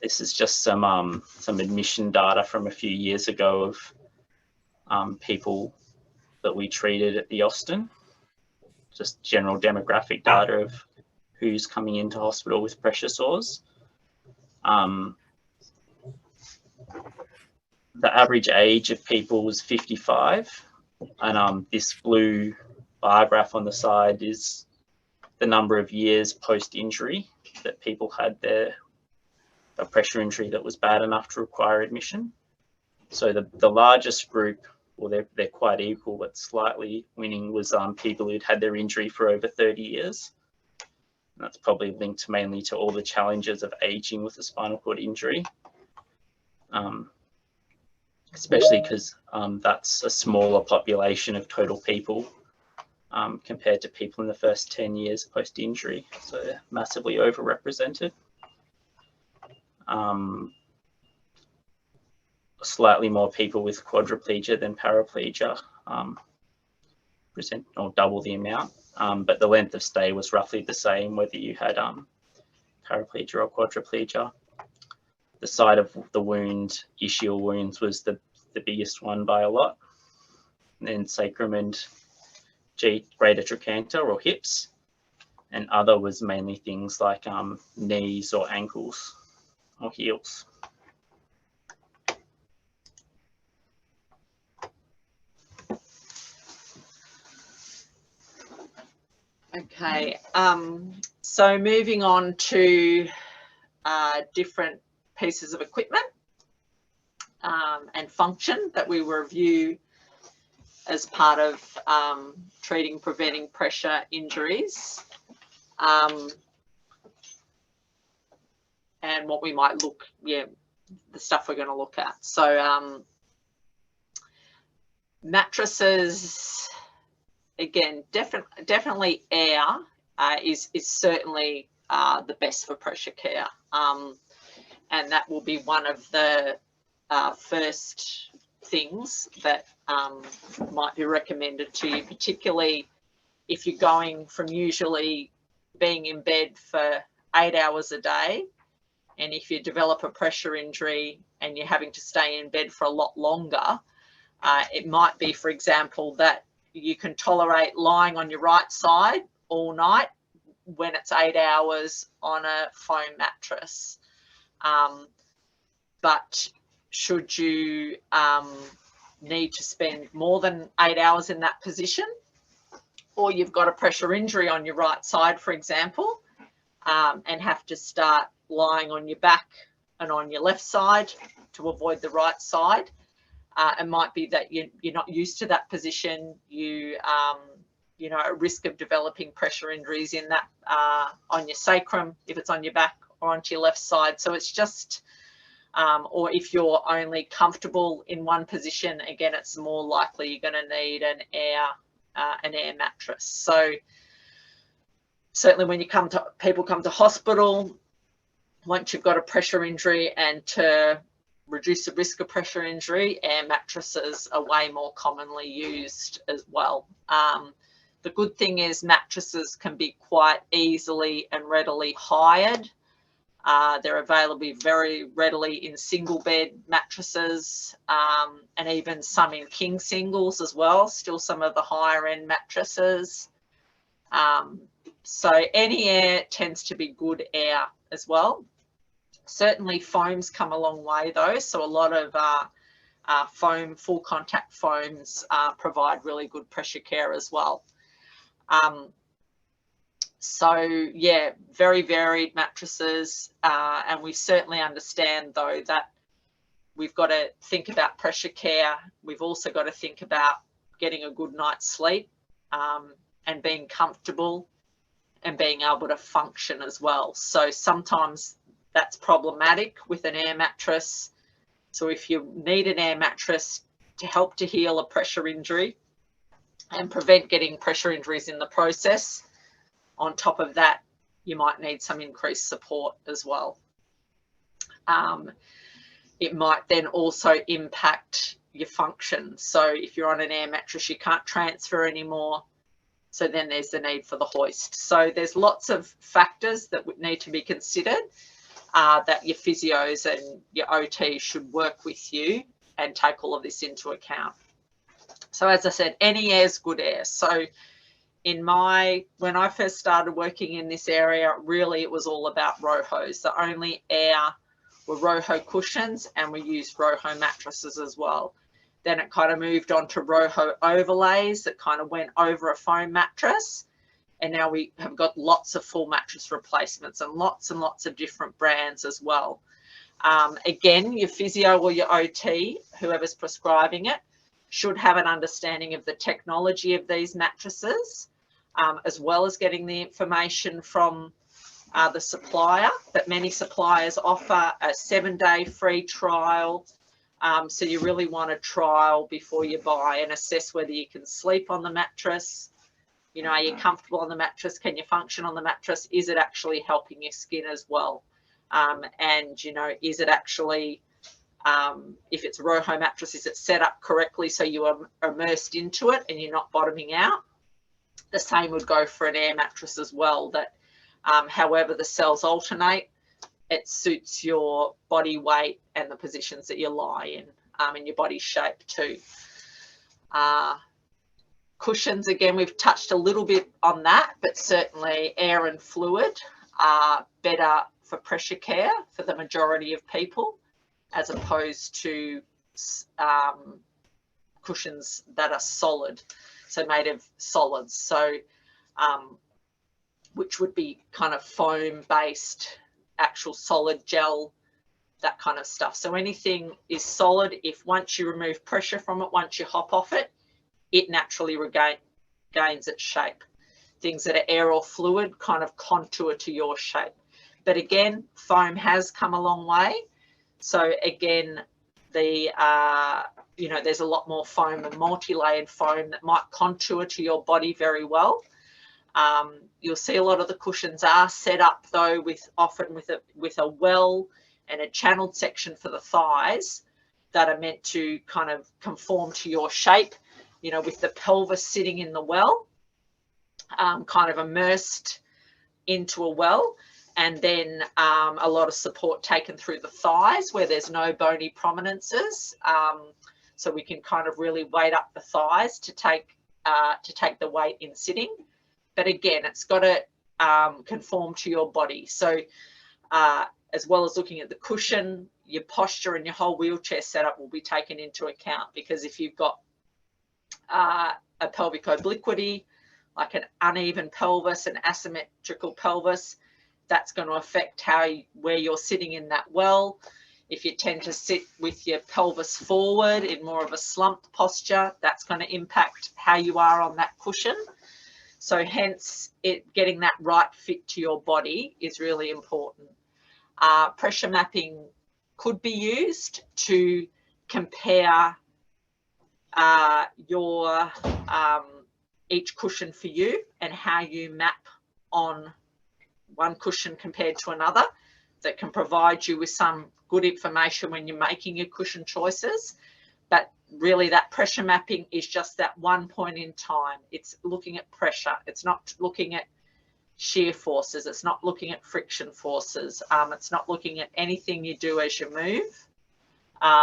This is just some admission data from a few years ago of people that we treated at the Austin. Just general demographic data of who's coming into hospital with pressure sores. The average age of people was 55, and this blue bar graph on the side is the number of years post-injury that people had a pressure injury that was bad enough to require admission. So the largest group, well, they're quite equal, but slightly winning, was people who'd had their injury for over 30 years. And that's probably linked mainly to all the challenges of aging with a spinal cord injury, especially because that's a smaller population of total people compared to people in the first 10 years post-injury. So they're massively overrepresented. Slightly more people with quadriplegia than paraplegia present, or double the amount, but the length of stay was roughly the same whether you had paraplegia or quadriplegia. The site of the wound, ischial wounds, was the biggest one by a lot, and then sacrum and greater trochanter or hips, and other was mainly things like knees or ankles or heels. Okay, so moving on to different pieces of equipment and function that we review as part of treating, preventing pressure injuries, and what we might look, the stuff we're going to look at. So mattresses, again, definitely air is certainly the best for pressure care, and that will be one of the first things that might be recommended to you, particularly if you're going from usually being in bed for 8 hours a day, and if you develop a pressure injury and you're having to stay in bed for a lot longer, it might be, for example, that you can tolerate lying on your right side all night when it's 8 hours on a foam mattress. But should you need to spend more than 8 hours in that position, or you've got a pressure injury on your right side, for example, and have to start lying on your back and on your left side to avoid the right side, it might be that you're not used to that position. You know, at risk of developing pressure injuries in that on your sacrum if it's on your back, or onto your left side. So it's just, or if you're only comfortable in one position, again, it's more likely you're going to need an air mattress. So certainly when people come to hospital, once you've got a pressure injury, and to reduce the risk of pressure injury, air mattresses are way more commonly used as well. The good thing is mattresses can be quite easily and readily hired. They're available very readily in single bed mattresses, and even some in king singles as well, still some of the higher end mattresses. So any air tends to be good air as well. Certainly foams come a long way though, so a lot of foam, full contact foams provide really good pressure care as well. So yeah, very varied mattresses, and we certainly understand though that we've got to think about pressure care. We've also got to think about getting a good night's sleep, and being comfortable and being able to function as well. So sometimes that's problematic with an air mattress. So if you need an air mattress to help to heal a pressure injury and prevent getting pressure injuries in the process, on top of that, you might need some increased support as well. It might then also impact your function. So if you're on an air mattress, you can't transfer anymore. So then there's the need for the hoist. So there's lots of factors that would need to be considered, that your physios and your OT should work with you and take all of this into account. So as I said, any air is good air. So when I first started working in this area, really it was all about RoHos. The only air were RoHo cushions, and we used RoHo mattresses as well. Then it kind of moved on to RoHo overlays that kind of went over a foam mattress. And now we have got lots of full mattress replacements and lots of different brands as well. Again, your physio or your OT, whoever's prescribing it, should have an understanding of the technology of these mattresses, as well as getting the information from the supplier. But many suppliers offer a 7-day free trial. So you really want to trial before you buy and assess whether you can sleep on the mattress. You know, are you comfortable on the mattress? Can you function on the mattress? Is it actually helping your skin as well? And, you know, is it actually, if it's a RoHo mattress, is it set up correctly so you are immersed into it and you're not bottoming out? The same would go for an air mattress as well, that however the cells alternate, it suits your body weight and the positions that you lie in, and your body shape too. Cushions, again, we've touched a little bit on that, but certainly air and fluid are better for pressure care for the majority of people, as opposed to cushions that are solid, so made of solids. So which would be kind of foam based, actual solid gel, that kind of stuff. So anything is solid. If once you remove pressure from it, once you hop off it, it naturally gains its shape. Things that are air or fluid kind of contour to your shape. But again, foam has come a long way. So again, you know, there's a lot more foam and multi-layered foam that might contour to your body very well. You'll see a lot of the cushions are set up though often with a well and a channeled section for the thighs that are meant to kind of conform to your shape, you know, with the pelvis sitting in the well, kind of immersed into a well, and then a lot of support taken through the thighs where there's no bony prominences, so we can kind of really weight up the thighs to take the weight in sitting. But again, it's got to conform to your body. So as well as looking at the cushion, your posture and your whole wheelchair setup will be taken into account, because if you've got a pelvic obliquity, like an uneven pelvis, an asymmetrical pelvis, that's going to affect where you're sitting in that well. If you tend to sit with your pelvis forward in more of a slumped posture, that's going to impact how you are on that cushion. So hence, getting that right fit to your body is really important. Pressure mapping could be used to compare each cushion for you and how you map on one cushion compared to another. that can provide you with some good information when you're making your cushion choices. But really that pressure mapping is just that one point in time. It's looking at pressure. It's not looking at shear forces. It's not looking at friction forces. It's not looking at anything you do as you move.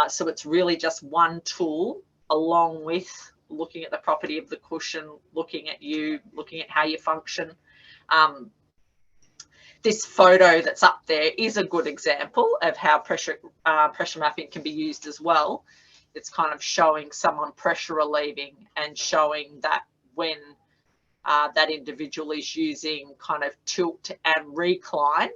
So it's really just one tool, along with looking at the property of the cushion, looking at you, looking at how you function. This photo that's up there is a good example of how pressure mapping can be used as well. It's kind of showing someone pressure relieving and showing that when that individual is using kind of tilt and recline,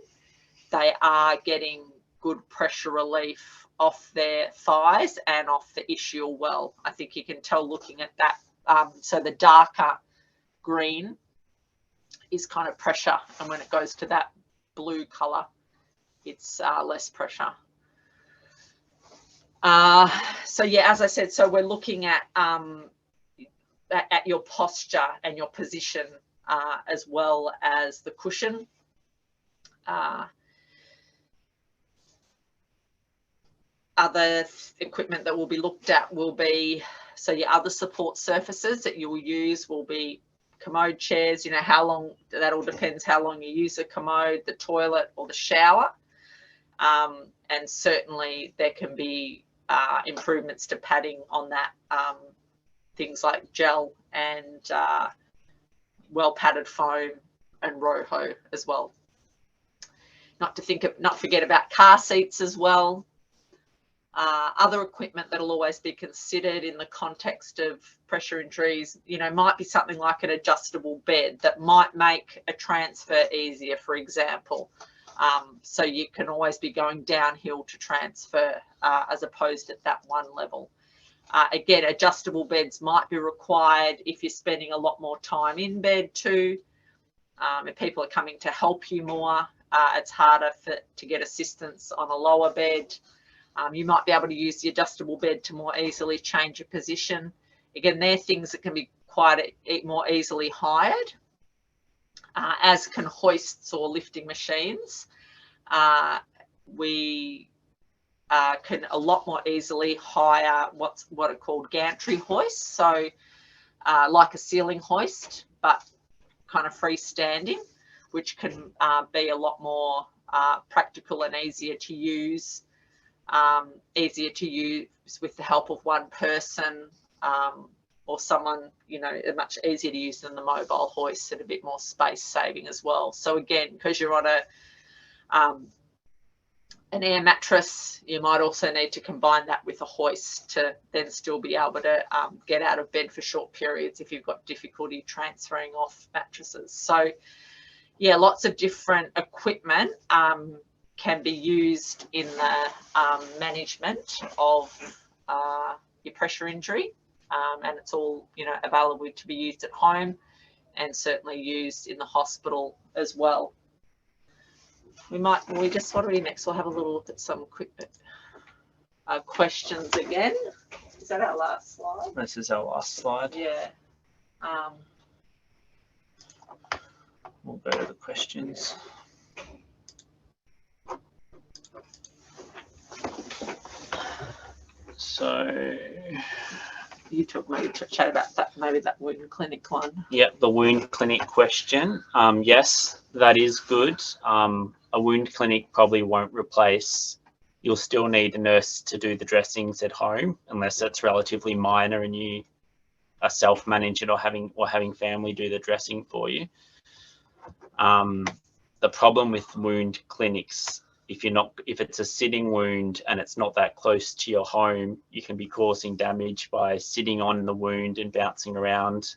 they are getting good pressure relief off their thighs and off the ischial well. I think you can tell looking at that. So the darker green is kind of pressure, and when it goes to that blue colour, it's less pressure. So yeah, as I said, so we're looking at your posture and your position, as well as the cushion. Other equipment that will be looked at will be, so your other support surfaces that you will use will be commode chairs. You know, how long, that all depends how long you use a commode, the toilet or the shower. And certainly there can be improvements to padding on that, things like gel and well padded foam and Roho as well. Not forget about car seats as well. Other equipment that'll always be considered in the context of pressure injuries, you know, might be something like an adjustable bed that might make a transfer easier, for example. So you can always be going downhill to transfer as opposed at that one level. Again, adjustable beds might be required if you're spending a lot more time in bed too. If people are coming to help you more, it's harder to get assistance on a lower bed. You might be able to use the adjustable bed to more easily change your position. Again, they're things that can be quite more easily hired, as can hoists or lifting machines. We can a lot more easily hire what are called gantry hoists. So like a ceiling hoist, but kind of freestanding, which can be a lot more practical and easier to use with the help of one person, or someone, you know, much easier to use than the mobile hoist, and a bit more space saving as well. So again, because you're on an air mattress, you might also need to combine that with a hoist to then still be able to get out of bed for short periods if you've got difficulty transferring off mattresses. So yeah, lots of different equipment can be used in the management of your pressure injury, and it's all, you know, available to be used at home and certainly used in the hospital as well. What do we do next? We'll have a little look at some quick questions again. Is that our last slide? This is our last slide. Yeah. We'll go to the questions. So you took maybe to chat about that, maybe that wound clinic one. Yep, the wound clinic question. Yes, that is good. A wound clinic probably won't replace. You'll still need a nurse to do the dressings at home, unless it's relatively minor and you are self-managing or having family do the dressing for you. The problem with wound clinics, if it's a sitting wound and it's not that close to your home, you can be causing damage by sitting on the wound and bouncing around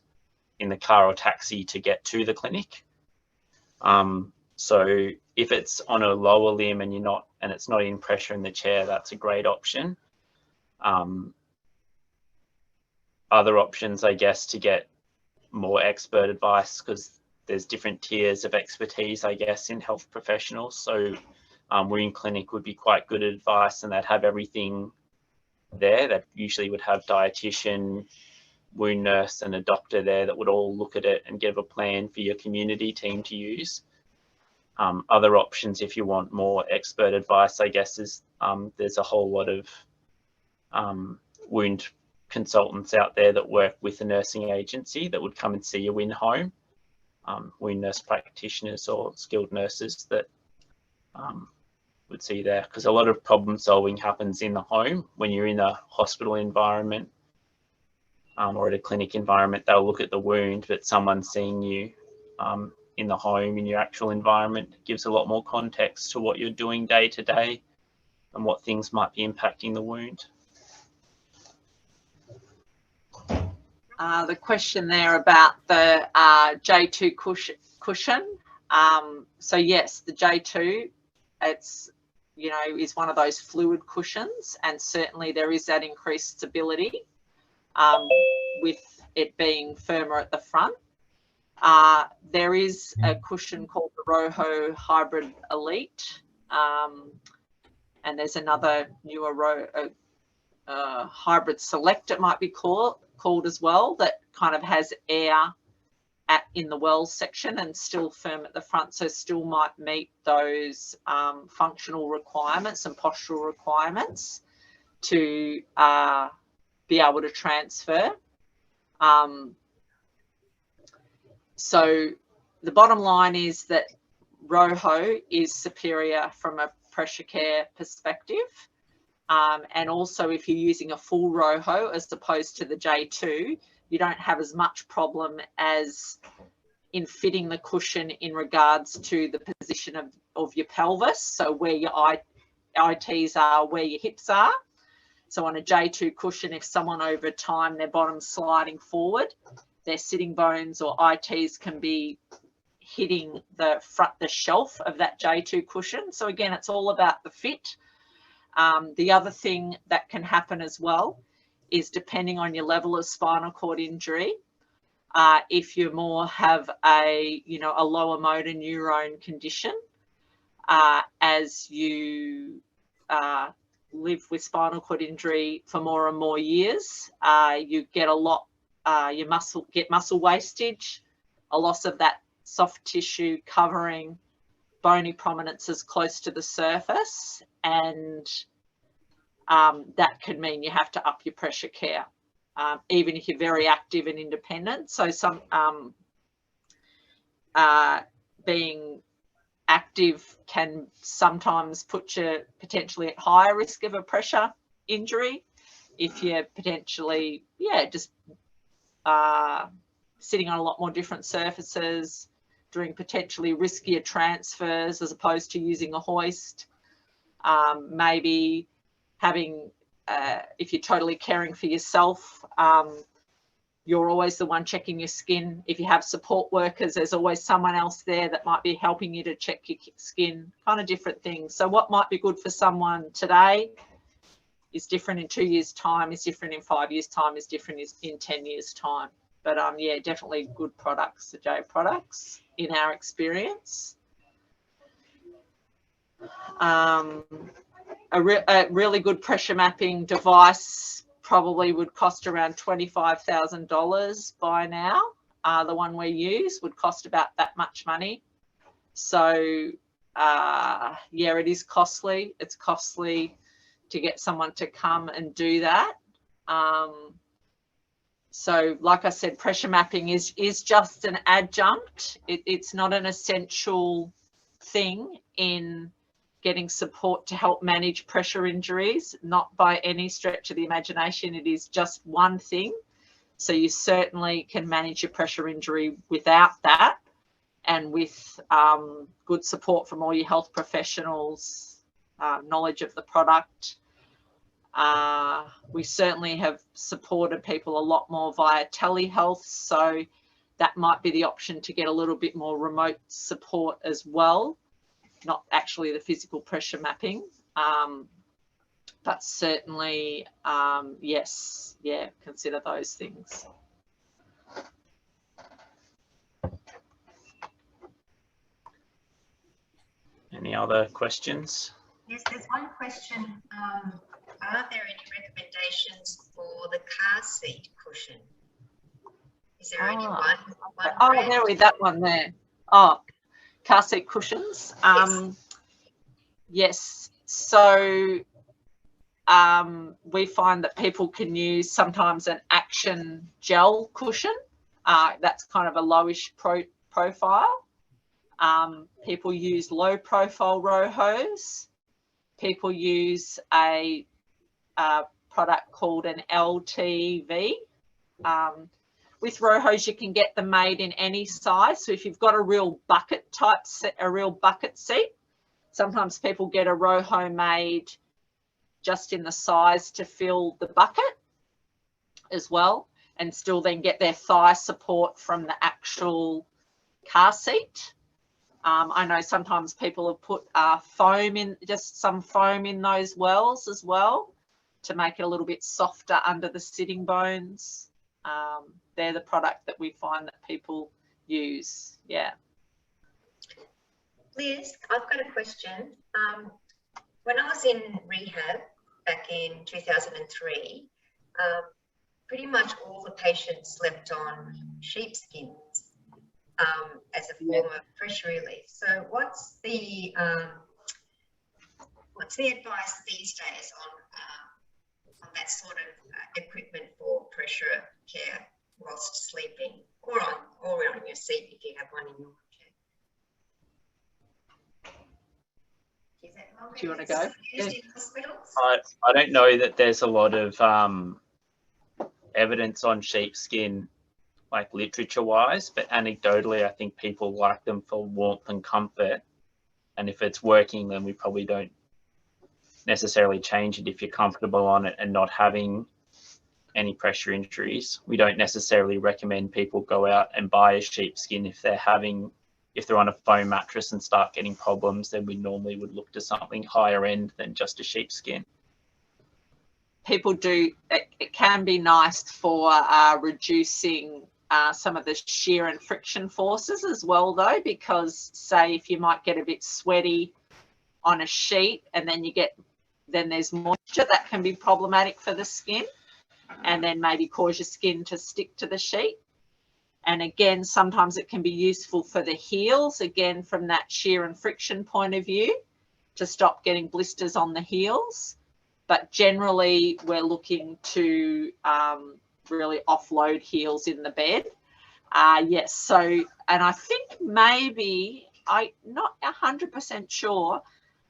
in the car or taxi to get to the clinic. So if it's on a lower limb and it's not in pressure in the chair, that's a great option. Other options, I guess, to get more expert advice, because there's different tiers of expertise, I guess, in health professionals. So wound clinic would be quite good advice, and they'd have everything there. That usually would have dietitian, wound nurse and a doctor there that would all look at it and give a plan for your community team to use. Other options, if you want more expert advice, I guess, is there's a whole lot of wound consultants out there that work with a nursing agency that would come and see you in home. Wound nurse practitioners or skilled nurses that would see there, because a lot of problem solving happens in the home. When you're in a hospital environment or at a clinic environment, they'll look at the wound, but someone seeing you in the home, in your actual environment, gives a lot more context to what you're doing day to day and what things might be impacting the wound. The question there about the J2 cushion. So yes, the J2, it's, you know, is one of those fluid cushions, and certainly there is that increased stability with it being firmer at the front. There is a cushion called the Roho Hybrid Elite, and there's another newer Hybrid Select, it might be called as well, that kind of has air in the well section and still firm at the front, so still might meet those functional requirements and postural requirements to be able to transfer. So the bottom line is that Roho is superior from a pressure care perspective. And also, if you're using a full Roho as opposed to the J2, you don't have as much problem as in fitting the cushion in regards to the position of your pelvis, so where your ITs are, where your hips are. So on a J2 cushion, if someone over time, their bottom's sliding forward, their sitting bones or ITs can be hitting the shelf of that J2 cushion. So again, it's all about the fit. The other thing that can happen as well is, depending on your level of spinal cord injury, if you more have a lower motor neurone condition, as you live with spinal cord injury for more and more years, you get muscle wastage, a loss of that soft tissue covering bony prominences close to the surface, and that could mean you have to up your pressure care, even if you're very active and independent. So some being active can sometimes put you potentially at higher risk of a pressure injury if you're potentially, just sitting on a lot more different surfaces, doing potentially riskier transfers as opposed to using a hoist. Maybe having, if you're totally caring for yourself, you're always the one checking your skin. If you have support workers, there's always someone else there that might be helping you to check your skin, kind of different things. So what might be good for someone today is different in 2 years' time, is different in 5 years' time, is different in 10 years' time. But yeah, definitely good products, the J products, in our experience. A really good pressure mapping device probably would cost around $25,000 by now. The one we use would cost about that much money. So yeah, it is costly. It's costly to get someone to come and do that. So like I said, pressure mapping is just an adjunct. It's not an essential thing in getting support to help manage pressure injuries, not by any stretch of the imagination. It is just one thing. So you certainly can manage your pressure injury without that, and with good support from all your health professionals, knowledge of the product. We certainly have supported people a lot more via telehealth, so that might be the option to get a little bit more remote support as well. Not actually the physical pressure mapping, but certainly, yes, yeah, consider those things. Any other questions? Yes, there's one question. Are there any recommendations for the car seat cushion? Is there only one oh, there we that one there. Oh, car seat cushions. Yes. Yes. So we find that people can use sometimes an action gel cushion. That's kind of a lowish profile. People use low profile row hose. People use a product called an LTV. With row hose, you can get them made in any size. So if you've got a real bucket type set, a real bucket seat, sometimes people get a row hose made just in the size to fill the bucket as well, and still then get their thigh support from the actual car seat. I know sometimes people have put foam in, just some foam in those wells as well, to make it a little bit softer under the sitting bones. They're the product that we find that people use. Yeah. Liz, I've got a question. When I was in rehab back in 2003, pretty much all the patients slept on sheepskins as a form of pressure relief. So what's the advice these days on that sort of equipment for pressure care whilst sleeping, or on your seat if you have one in your wheelchair? Do you want to go? Used in hospitals? I don't know that there's a lot of evidence on sheepskin, like literature wise, but anecdotally I think people like them for warmth and comfort, and if it's working then we probably don't necessarily change it if you're comfortable on it and not having any pressure injuries. We don't necessarily recommend people go out and buy a sheepskin if they're on a foam mattress and start getting problems. Then we normally would look to something higher end than just a sheepskin. People do, it can be nice for reducing some of the shear and friction forces as well though, because say if you might get a bit sweaty on a sheet and then there's moisture, that can be problematic for the skin, and then maybe cause your skin to stick to the sheet. And again, sometimes it can be useful for the heels, again, from that shear and friction point of view, to stop getting blisters on the heels. But generally, we're looking to really offload heels in the bed. Yes, so, and I think maybe, I'm not 100% sure,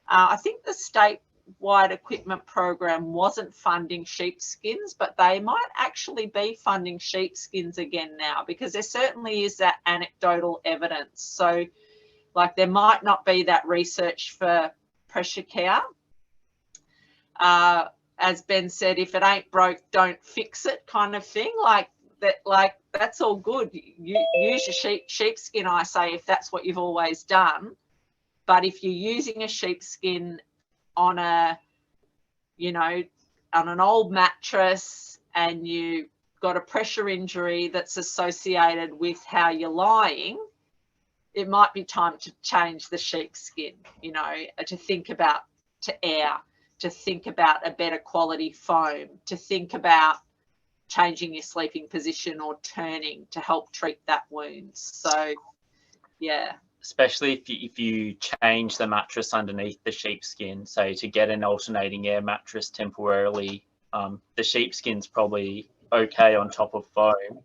I think the statewide equipment program wasn't funding sheepskins, but they might actually be funding sheepskins again now, because there certainly is that anecdotal evidence. So like there might not be that research for pressure care. As Ben said, if it ain't broke, don't fix it kind of thing. Like that's all good. You use your sheepskin, I say, if that's what you've always done. But if you're using a sheepskin on on an old mattress and you got a pressure injury that's associated with how you're lying, it might be time to change the sheepskin, to think about, to air, to think about a better quality foam, to think about changing your sleeping position or turning to help treat that wound. So, yeah. Especially if you change the mattress underneath the sheepskin. So to get an alternating air mattress temporarily, the sheepskin's probably okay on top of foam,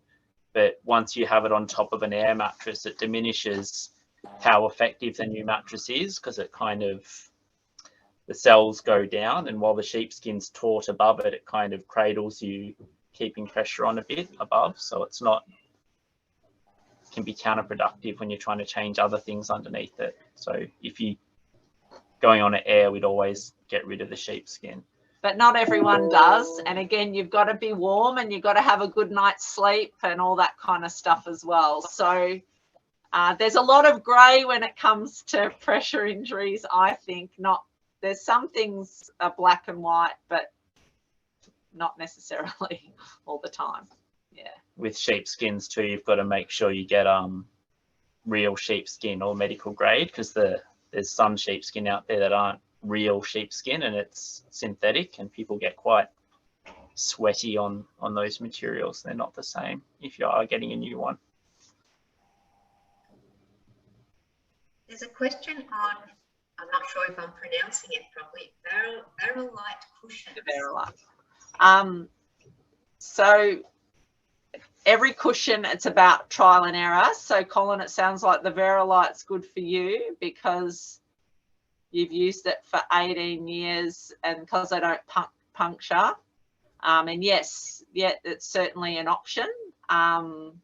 but once you have it on top of an air mattress, it diminishes how effective the new mattress is, because it kind of, the cells go down, and while the sheepskin's taut above it, it kind of cradles you, keeping pressure on a bit above. So it's not, can be counterproductive when you're trying to change other things underneath it. So if you going on an air, we'd always get rid of the sheepskin. But not everyone does. And again, you've got to be warm and you've got to have a good night's sleep and all that kind of stuff as well. So there's a lot of grey when it comes to pressure injuries, I think. There's some things are black and white, but not necessarily all the time. Yeah. With sheepskins too, you've got to make sure you get real sheepskin or medical grade, because there's some sheepskin out there that aren't real sheepskin and it's synthetic, and people get quite sweaty on those materials. They're not the same if you are getting a new one. There's a question on, I'm not sure if I'm pronouncing it properly, Verolite cushions. Verolite. So every cushion, it's about trial and error. So Colin, it sounds like the Verolite's good for you because you've used it for 18 years and because they don't puncture. And yes, yeah, it's certainly an option. And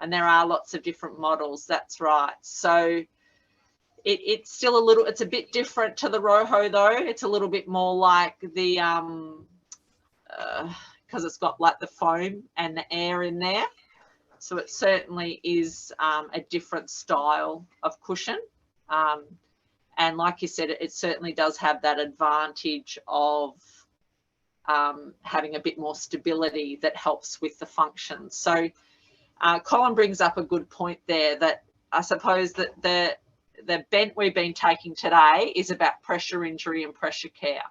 there are lots of different models, that's right. So it's still a little, it's a bit different to the Roho though. It's a little bit more like the, because it's got like the foam and the air in there. So it certainly is a different style of cushion. And like you said, it certainly does have that advantage of having a bit more stability that helps with the function. So Colin brings up a good point there, that I suppose that the bent we've been taking today is about pressure injury and pressure care.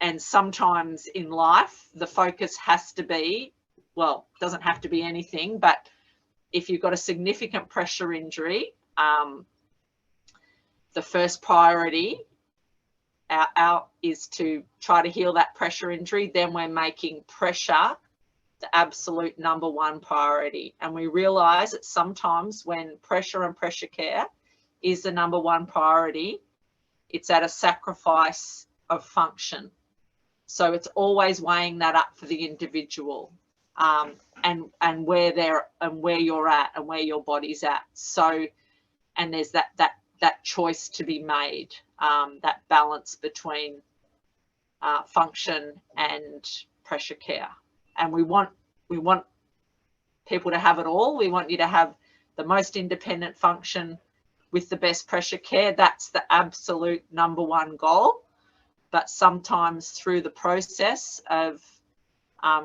And sometimes in life, the focus has to be, well, doesn't have to be anything, but if you've got a significant pressure injury, the first priority out is to try to heal that pressure injury. Then we're making pressure the absolute #1 priority. And we realise that sometimes when pressure and pressure care is the #1 priority, it's at a sacrifice of function. So it's always weighing that up for the individual, and where you're at and where your body's at. So, and there's that choice to be made, that balance between function and pressure care. And we want people to have it all. We want you to have the most independent function with the best pressure care. That's the absolute #1 goal. But sometimes through the process of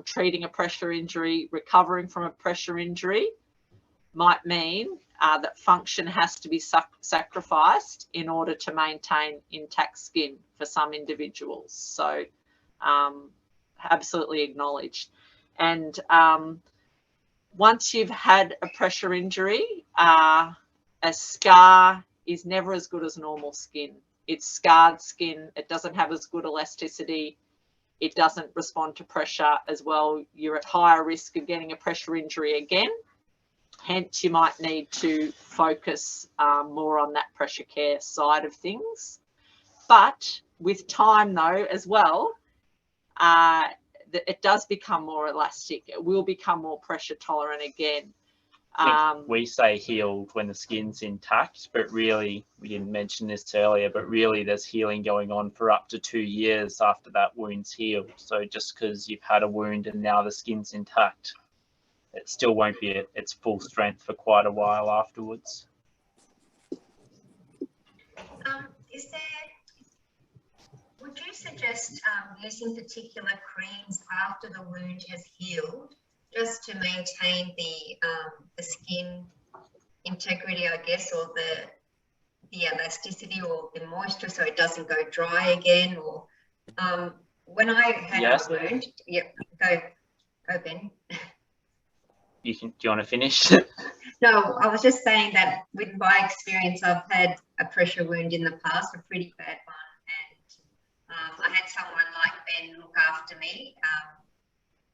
treating a pressure injury, recovering from a pressure injury, might mean that function has to be sacrificed in order to maintain intact skin for some individuals. So absolutely acknowledged. And once you've had a pressure injury, a scar is never as good as normal skin. It's scarred skin. It doesn't have as good elasticity. It doesn't respond to pressure as well. You're at higher risk of getting a pressure injury again. Hence, you might need to focus more on that pressure care side of things. But with time, though, as well, it does become more elastic. It will become more pressure tolerant again. We say healed when the skin's intact, but really, we didn't mention this earlier, but really there's healing going on for up to 2 years after that wound's healed. So just because you've had a wound and now the skin's intact, it still won't be at its full strength for quite a while afterwards. Would you suggest using particular creams after the wound has healed, just to maintain the skin integrity, I guess, or the elasticity or the moisture, so it doesn't go dry again? Or when I had a wound, go Ben. Do you want to finish? No, I was just saying that with my experience, I've had a pressure wound in the past, a pretty bad one, and I had someone like Ben look after me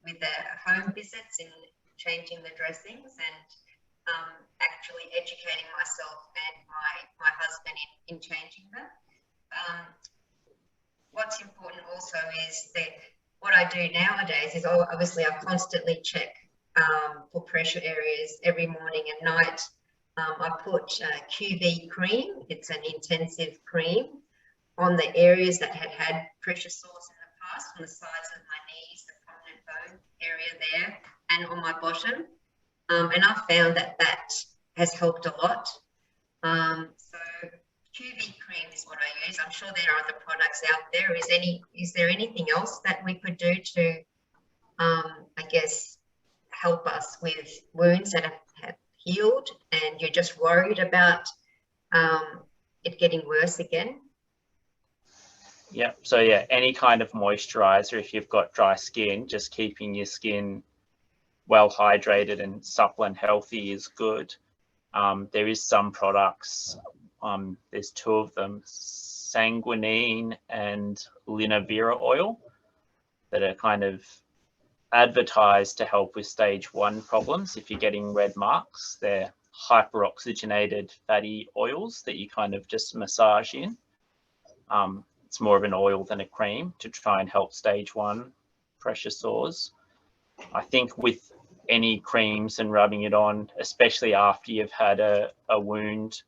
with the home visits and changing the dressings, and actually educating myself and my husband in changing them. What's important also is that what I do nowadays is obviously I constantly check for pressure areas every morning and night. I put QV cream, it's an intensive cream, on the areas that had pressure sores in the past, on the sides of my knees, the prominent bone area there, and on my bottom. And I've found that has helped a lot. So QV cream is what I use. I'm sure there are other products out there. Is there anything else that we could do to, I guess, help us with wounds that have healed and you're just worried about it getting worse again? Yeah, so yeah, any kind of moisturizer, if you've got dry skin, just keeping your skin well hydrated and supple and healthy is good. There is some products, there's 2 of them, Sanguinine and Linavira oil, that are kind of advertised to help with stage 1 problems. If you're getting red marks, they're hyperoxygenated fatty oils that you kind of just massage in. It's more of an oil than a cream to try and help stage 1 pressure sores. I think with any creams and rubbing it on, especially after you've had a wound,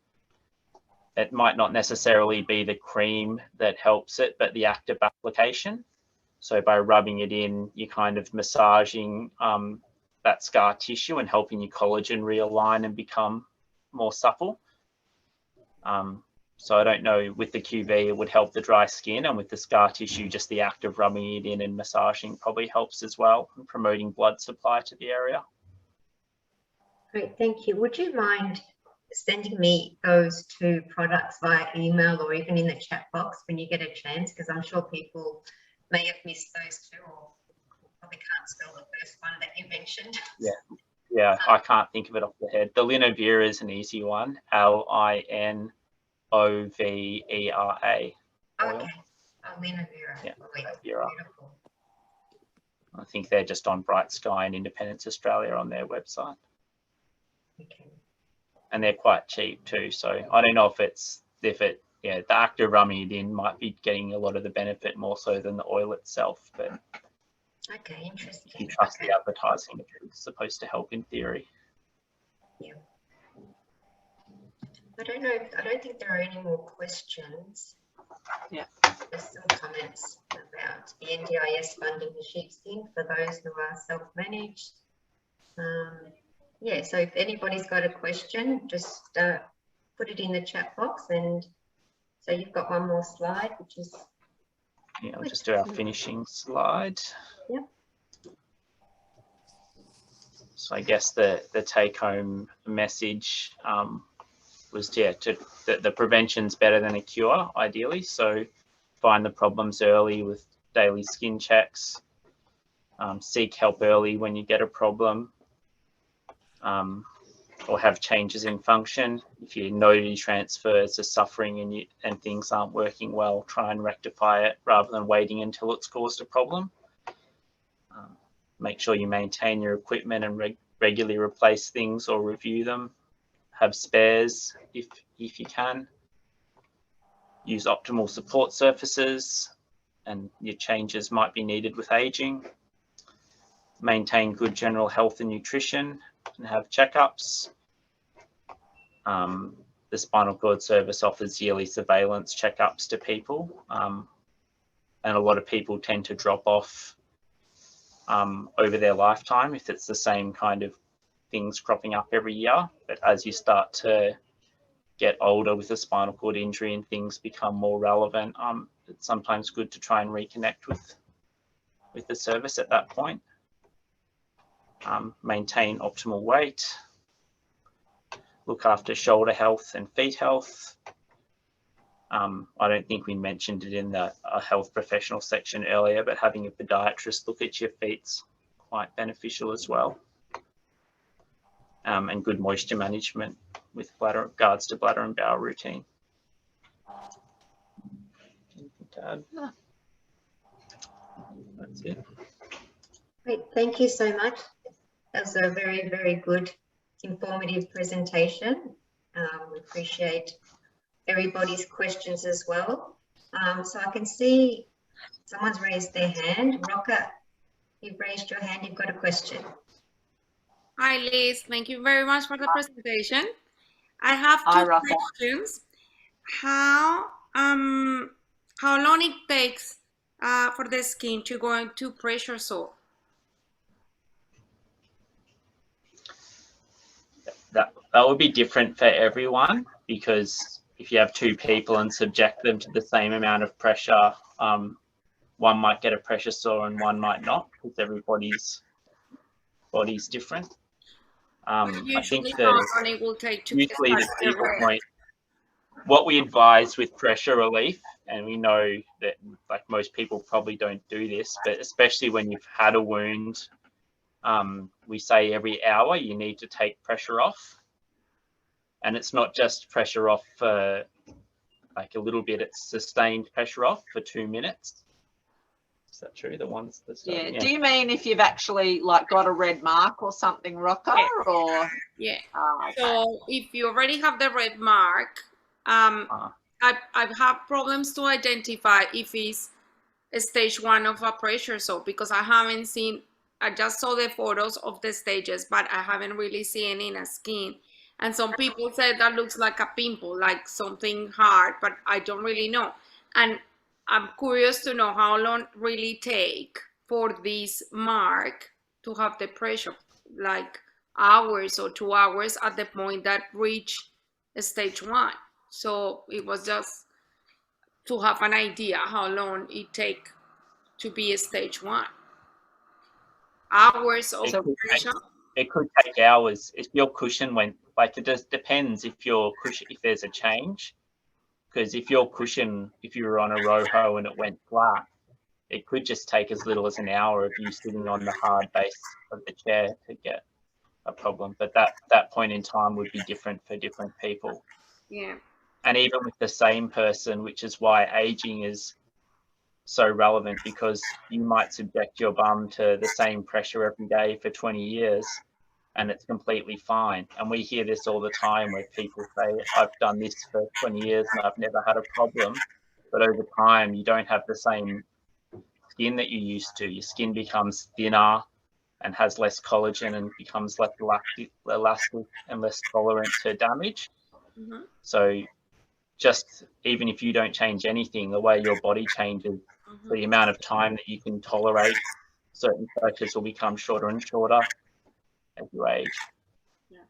it might not necessarily be the cream that helps it, but the active application. So by rubbing it in, you're kind of massaging that scar tissue and helping your collagen realign and become more supple. So I don't know, with the QV, it would help the dry skin, and with the scar tissue, just the act of rubbing it in and massaging probably helps as well, and promoting blood supply to the area. Great, thank you. Would you mind sending me those 2 products via email or even in the chat box when you get a chance? Because I'm sure people may have missed those 2, or probably can't spell the first one that you mentioned. Yeah, I can't think of it off the head. The Linavira is an easy one, Linovera. Okay, Linavira. Yeah, Linavira. Beautiful. I think they're just on Bright Sky and Independence Australia on their website. Okay. And they're quite cheap too. So I don't know the act of rubbing it in might be getting a lot of the benefit more so than the oil itself. But okay, interesting. if you trust the advertising, it's supposed to help in theory. Yeah. I don't think there are any more questions. Yeah. There's some comments about the NDIS funding the sheepskin for those who are self-managed. Yeah, so if anybody's got a question, just put it in the chat box. And so you've got one more slide, which is... Yeah, I'll just do our finishing slide. Yep. So I guess the take-home message was the prevention's better than a cure, ideally. So find the problems early with daily skin checks. Seek help early when you get a problem, or have changes in function. If you know your transfers are suffering and things aren't working well, try and rectify it rather than waiting until it's caused a problem. Make sure you maintain your equipment and regularly replace things or review them. Have spares if you can. Use optimal support surfaces, and your changes might be needed with aging. Maintain good general health and nutrition, and have checkups. The Spinal Cord Service offers yearly surveillance checkups to people, and a lot of people tend to drop off over their lifetime if it's the same kind of things cropping up every year. But as you start to get older with a spinal cord injury and things become more relevant, it's sometimes good to try and reconnect with the service at that point. Maintain optimal weight. Look after shoulder health and feet health. I don't think we mentioned it in the health professional section earlier, but having a podiatrist look at your feet's quite beneficial as well. And good moisture management with regards to bladder and bowel routine. That's it. Great, thank you so much. That was a very, very good, informative presentation. We appreciate everybody's questions as well. So I can see someone's raised their hand. Rocker, you've raised your hand, you've got a question. Hi, Liz. Thank you very much for the presentation. I have two questions. How long it takes for the skin to go into pressure sore? That would be different for everyone, because if you have 2 people and subject them to the same amount of pressure, one might get a pressure sore and one might not, because everybody's body's different. I think how long it will take to usually the people point, what we advise with pressure relief, and we know that like most people probably don't do this, but especially when you've had a wound, we say every hour you need to take pressure off. And it's not just pressure off for like a little bit, it's sustained pressure off for 2 minutes. Is that true? The ones that yeah. Do you mean if you've actually like got a red mark or something, Rocco? Yeah. Or yeah. okay. So if you already have the red mark, I've had problems to identify if it's a stage 1 of a pressure sore, because I haven't seen, I just saw the photos of the stages, but I haven't really seen it in a skin. And some people say that looks like a pimple, like something hard, but I don't really know. And I'm curious to know how long really take for this mark to have the pressure, like hours or 2 hours at the point that reach stage 1. So it was just to have an idea how long it take to be a stage 1. Hours of pressure. It could take hours if your cushion went, like it just depends if your cushion, if there's a change, because if your cushion, if you were on a Roho and it went flat, it could just take as little as an hour of you sitting on the hard base of the chair to get a problem. But that point in time would be different for different people. Yeah. And even with the same person, which is why aging is so relevant, because you might subject your bum to the same pressure every day for 20 years and it's completely fine. And we hear this all the time where people say, I've done this for 20 years and I've never had a problem. But over time, you don't have the same skin that you used to. Your skin becomes thinner and has less collagen and becomes less elastic and less tolerant to damage. Mm-hmm. So just even if you don't change anything, the way your body changes, the amount of time that you can tolerate certain pressures will become shorter and shorter as you age. Yeah.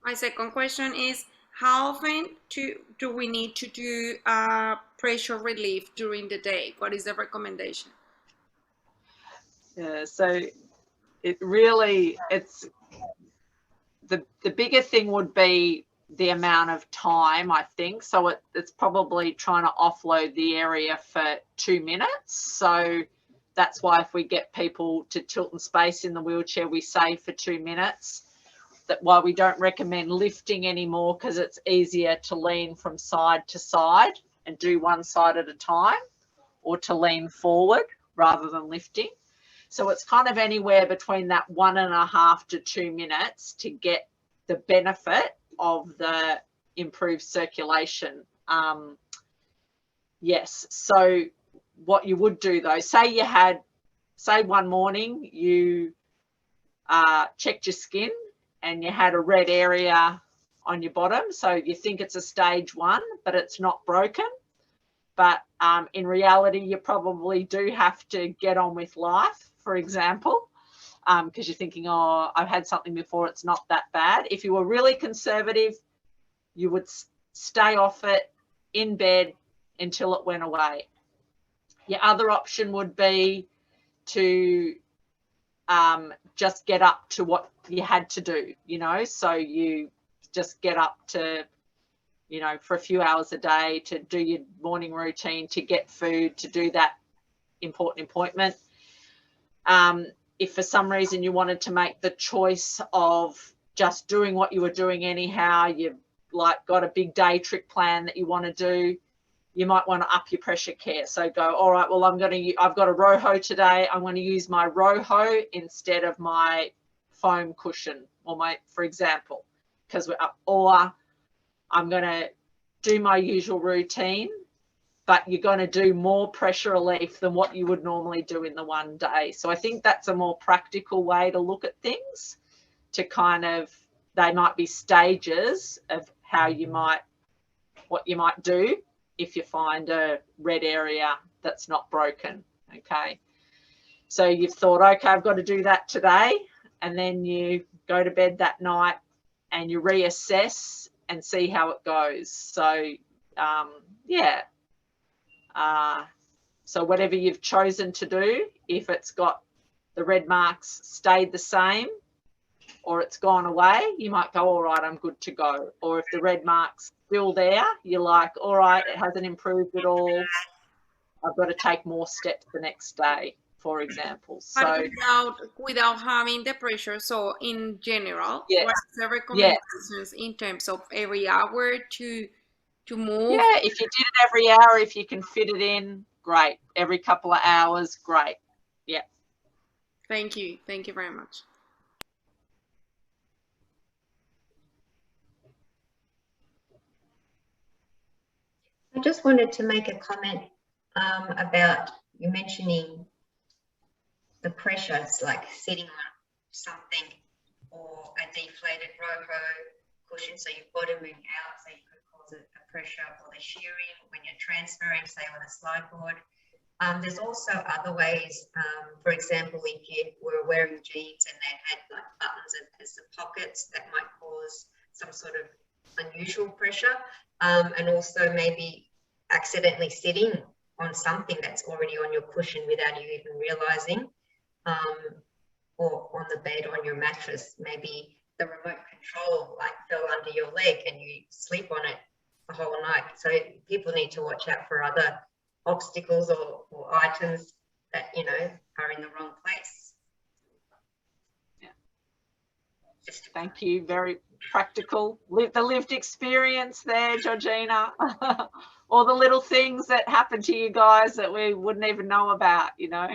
My second question is, how often do we need to do pressure relief during the day? What is the recommendation? Yeah, so it really, it's the bigger thing would be the amount of time, I think. So it's probably trying to offload the area for 2 minutes. So that's why if we get people to tilt and space in the wheelchair, we say for 2 minutes. That why we don't recommend lifting anymore, because it's easier to lean from side to side and do one side at a time, or to lean forward rather than lifting. So it's kind of anywhere between that 1.5 to 2 minutes to get the benefit of the improved circulation. Yes. So what you would do though, say one morning you checked your skin and you had a red area on your bottom. So you think it's a stage 1, but it's not broken. But in reality, you probably do have to get on with life, for example, because you're thinking, oh, I've had something before, it's not that bad. If you were really conservative, you would stay off it in bed until it went away. Your other option would be to just get up to what you had to do, you know, so you just get up to, you know, for a few hours a day to do your morning routine, to get food, to do that important appointment. If for some reason you wanted to make the choice of just doing what you were doing anyhow, you've like got a big day trick plan that you want to do, you might want to up your pressure care. So go, all right, well, I've got a Roho today. I'm going to use my Roho instead of my foam cushion, or for example, because or I'm going to do my usual routine, but you're going to do more pressure relief than what you would normally do in the one day. So I think that's a more practical way to look at things, to kind of, they might be stages of how you might, what you might do if you find a red area that's not broken, okay? So you've thought, okay, I've got to do that today, and then you go to bed that night and you reassess and see how it goes. So, yeah. So whatever you've chosen to do, if it's got the red marks stayed the same or it's gone away, you might go, all right, I'm good to go. Or if the red mark's still there, you're like, all right, it hasn't improved at all, I've got to take more steps the next day, for example. But So without having the pressure. So in general, yes, what's the recommendations in terms of every hour to move? Yeah, if you did it every hour, if you can fit it in, great. Every couple of hours, great. Yeah. Thank you. Thank you very much. I just wanted to make a comment about you mentioning the pressures, like sitting on something or a deflated roho cushion, so you're bottoming out, so you could cause a pressure, or the shearing when you're transferring, say on a slide board. There's also other ways, for example, if you were wearing jeans and they had like buttons as the pockets, that might cause some sort of unusual pressure, and also maybe accidentally sitting on something that's already on your cushion without you even realizing, or on the bed, on your mattress, maybe the remote control like fell under your leg and you sleep on it the whole night. So people need to watch out for other obstacles or items that, you know, are in the wrong place. Yeah. Thank you. Very practical. The lived experience there, Georgina. All the little things that happen to you guys that we wouldn't even know about, you know.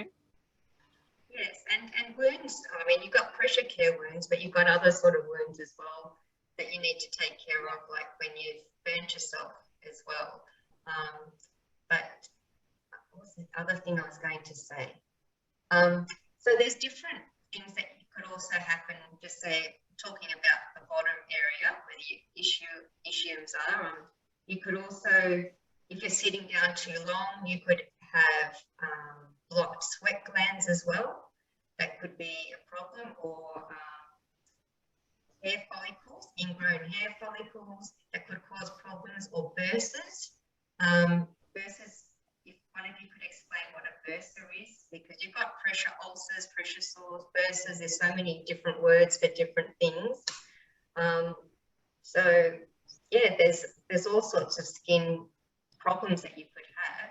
Yes, and wounds. I mean, you've got pressure care wounds, but you've got other sort of wounds as well that you need to take care of, like when you've burnt yourself as well. But what was the other thing I was going to say? So there's different things that could also happen, just say, talking about the bottom area where the ischiums are. You could also, if you're sitting down too long, you could have blocked sweat glands as well. That could be a problem, or hair follicles, ingrown hair follicles that could cause problems, or bursas. Bursas, if one of you could explain what a bursa is, because you've got pressure ulcers, pressure sores, bursas, there's so many different words for different things. So yeah, there's all sorts of skin problems that you could have.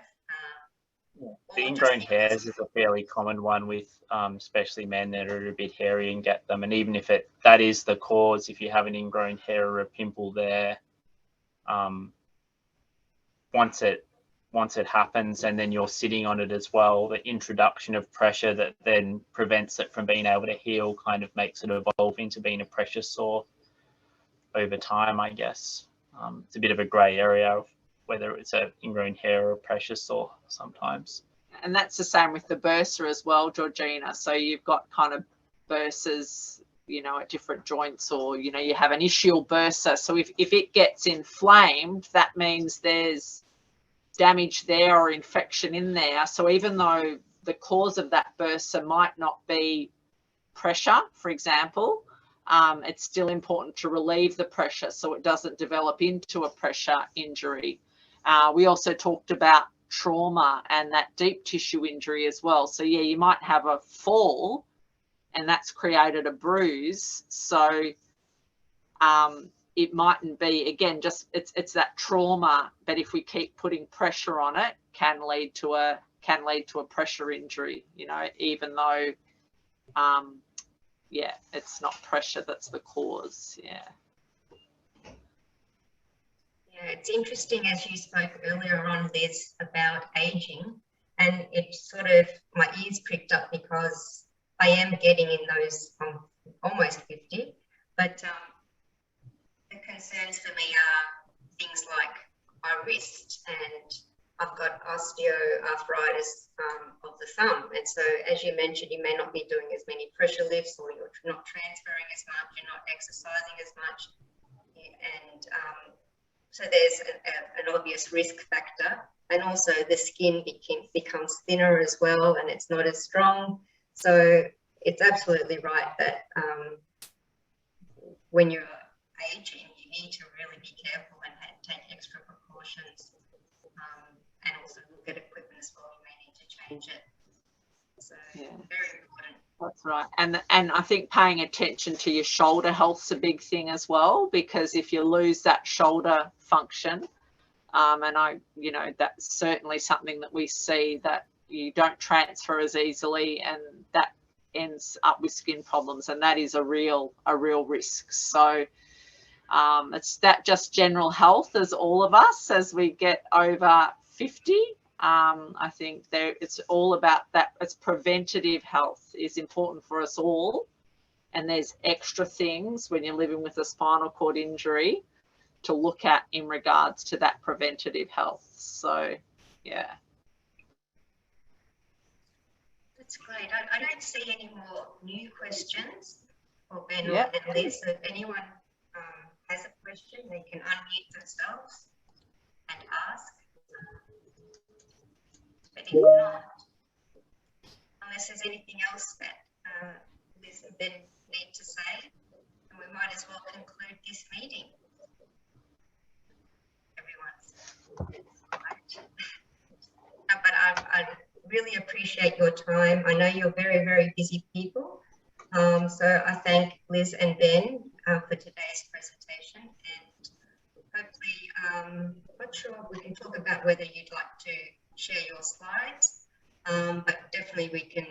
The ingrown hairs is a fairly common one with especially men that are a bit hairy and get them. And even if that is the cause, if you have an ingrown hair or a pimple there, once it happens and then you're sitting on it as well, the introduction of pressure that then prevents it from being able to heal kind of makes it evolve into being a pressure sore over time, I guess. It's a bit of a grey area of whether it's an ingrown hair or a pressure sore sometimes. And that's the same with the bursa as well, Georgina. So you've got kind of bursas, you know, at different joints, or, you know, you have an ischial bursa. So if it gets inflamed, that means there's damage there or infection in there. So even though the cause of that bursa might not be pressure, for example, it's still important to relieve the pressure so it doesn't develop into a pressure injury. We also talked about trauma and that deep tissue injury as well. So yeah, you might have a fall and that's created a bruise. So it mightn't be, again, just it's that trauma, but if we keep putting pressure on it, can lead to a pressure injury, you know, even though yeah, it's not pressure that's the cause. Yeah. Yeah, it's interesting, as you spoke earlier on, Liz, about aging, and it sort of, my ears pricked up because I am getting in those, almost 50, but the concerns for me are things like my wrist, and I've got osteoarthritis of the thumb, and so as you mentioned, you may not be doing as many pressure lifts, or you're not transferring as much, you're not exercising as much, and so there's an obvious risk factor, and also the skin becomes thinner as well, and it's not as strong. So it's absolutely right that when you're aging, you need to really be careful and take extra precautions, and also look at equipment as well. You may need to change it. So yeah, very important. That's right. And I think paying attention to your shoulder health's a big thing as well, because if you lose that shoulder function, and you know, that's certainly something that we see, that you don't transfer as easily, and that ends up with skin problems, and that is a real risk. So it's that just general health as all of us as we get over 50. I think it's all about that. It's preventative health is important for us all, and there's extra things when you're living with a spinal cord injury to look at in regards to that preventative health. So yeah. That's great. I don't see any more new questions for Ben Yep. or Liz. So if anyone has a question, they can unmute themselves and ask. But if not, unless there's anything else that Liz and Ben need to say, then we might as well conclude this meeting. Everyone's right. But I really appreciate your time. I know you're very, very busy people. So I thank Liz and Ben for today's presentation, and hopefully, not sure if we can talk about whether you'd like to share your slides, but definitely we can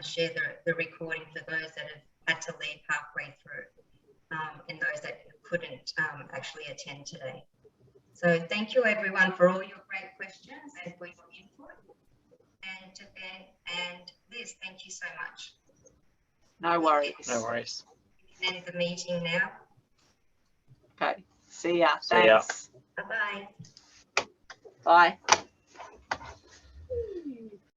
share the recording for those that have had to leave halfway through, and those that couldn't actually attend today. So thank you everyone for all your great questions and for your input. And to Ben and Liz, thank you so much. No worries. No worries. We can end the meeting now. Okay. See ya. See ya. Thanks. Bye-bye. Bye.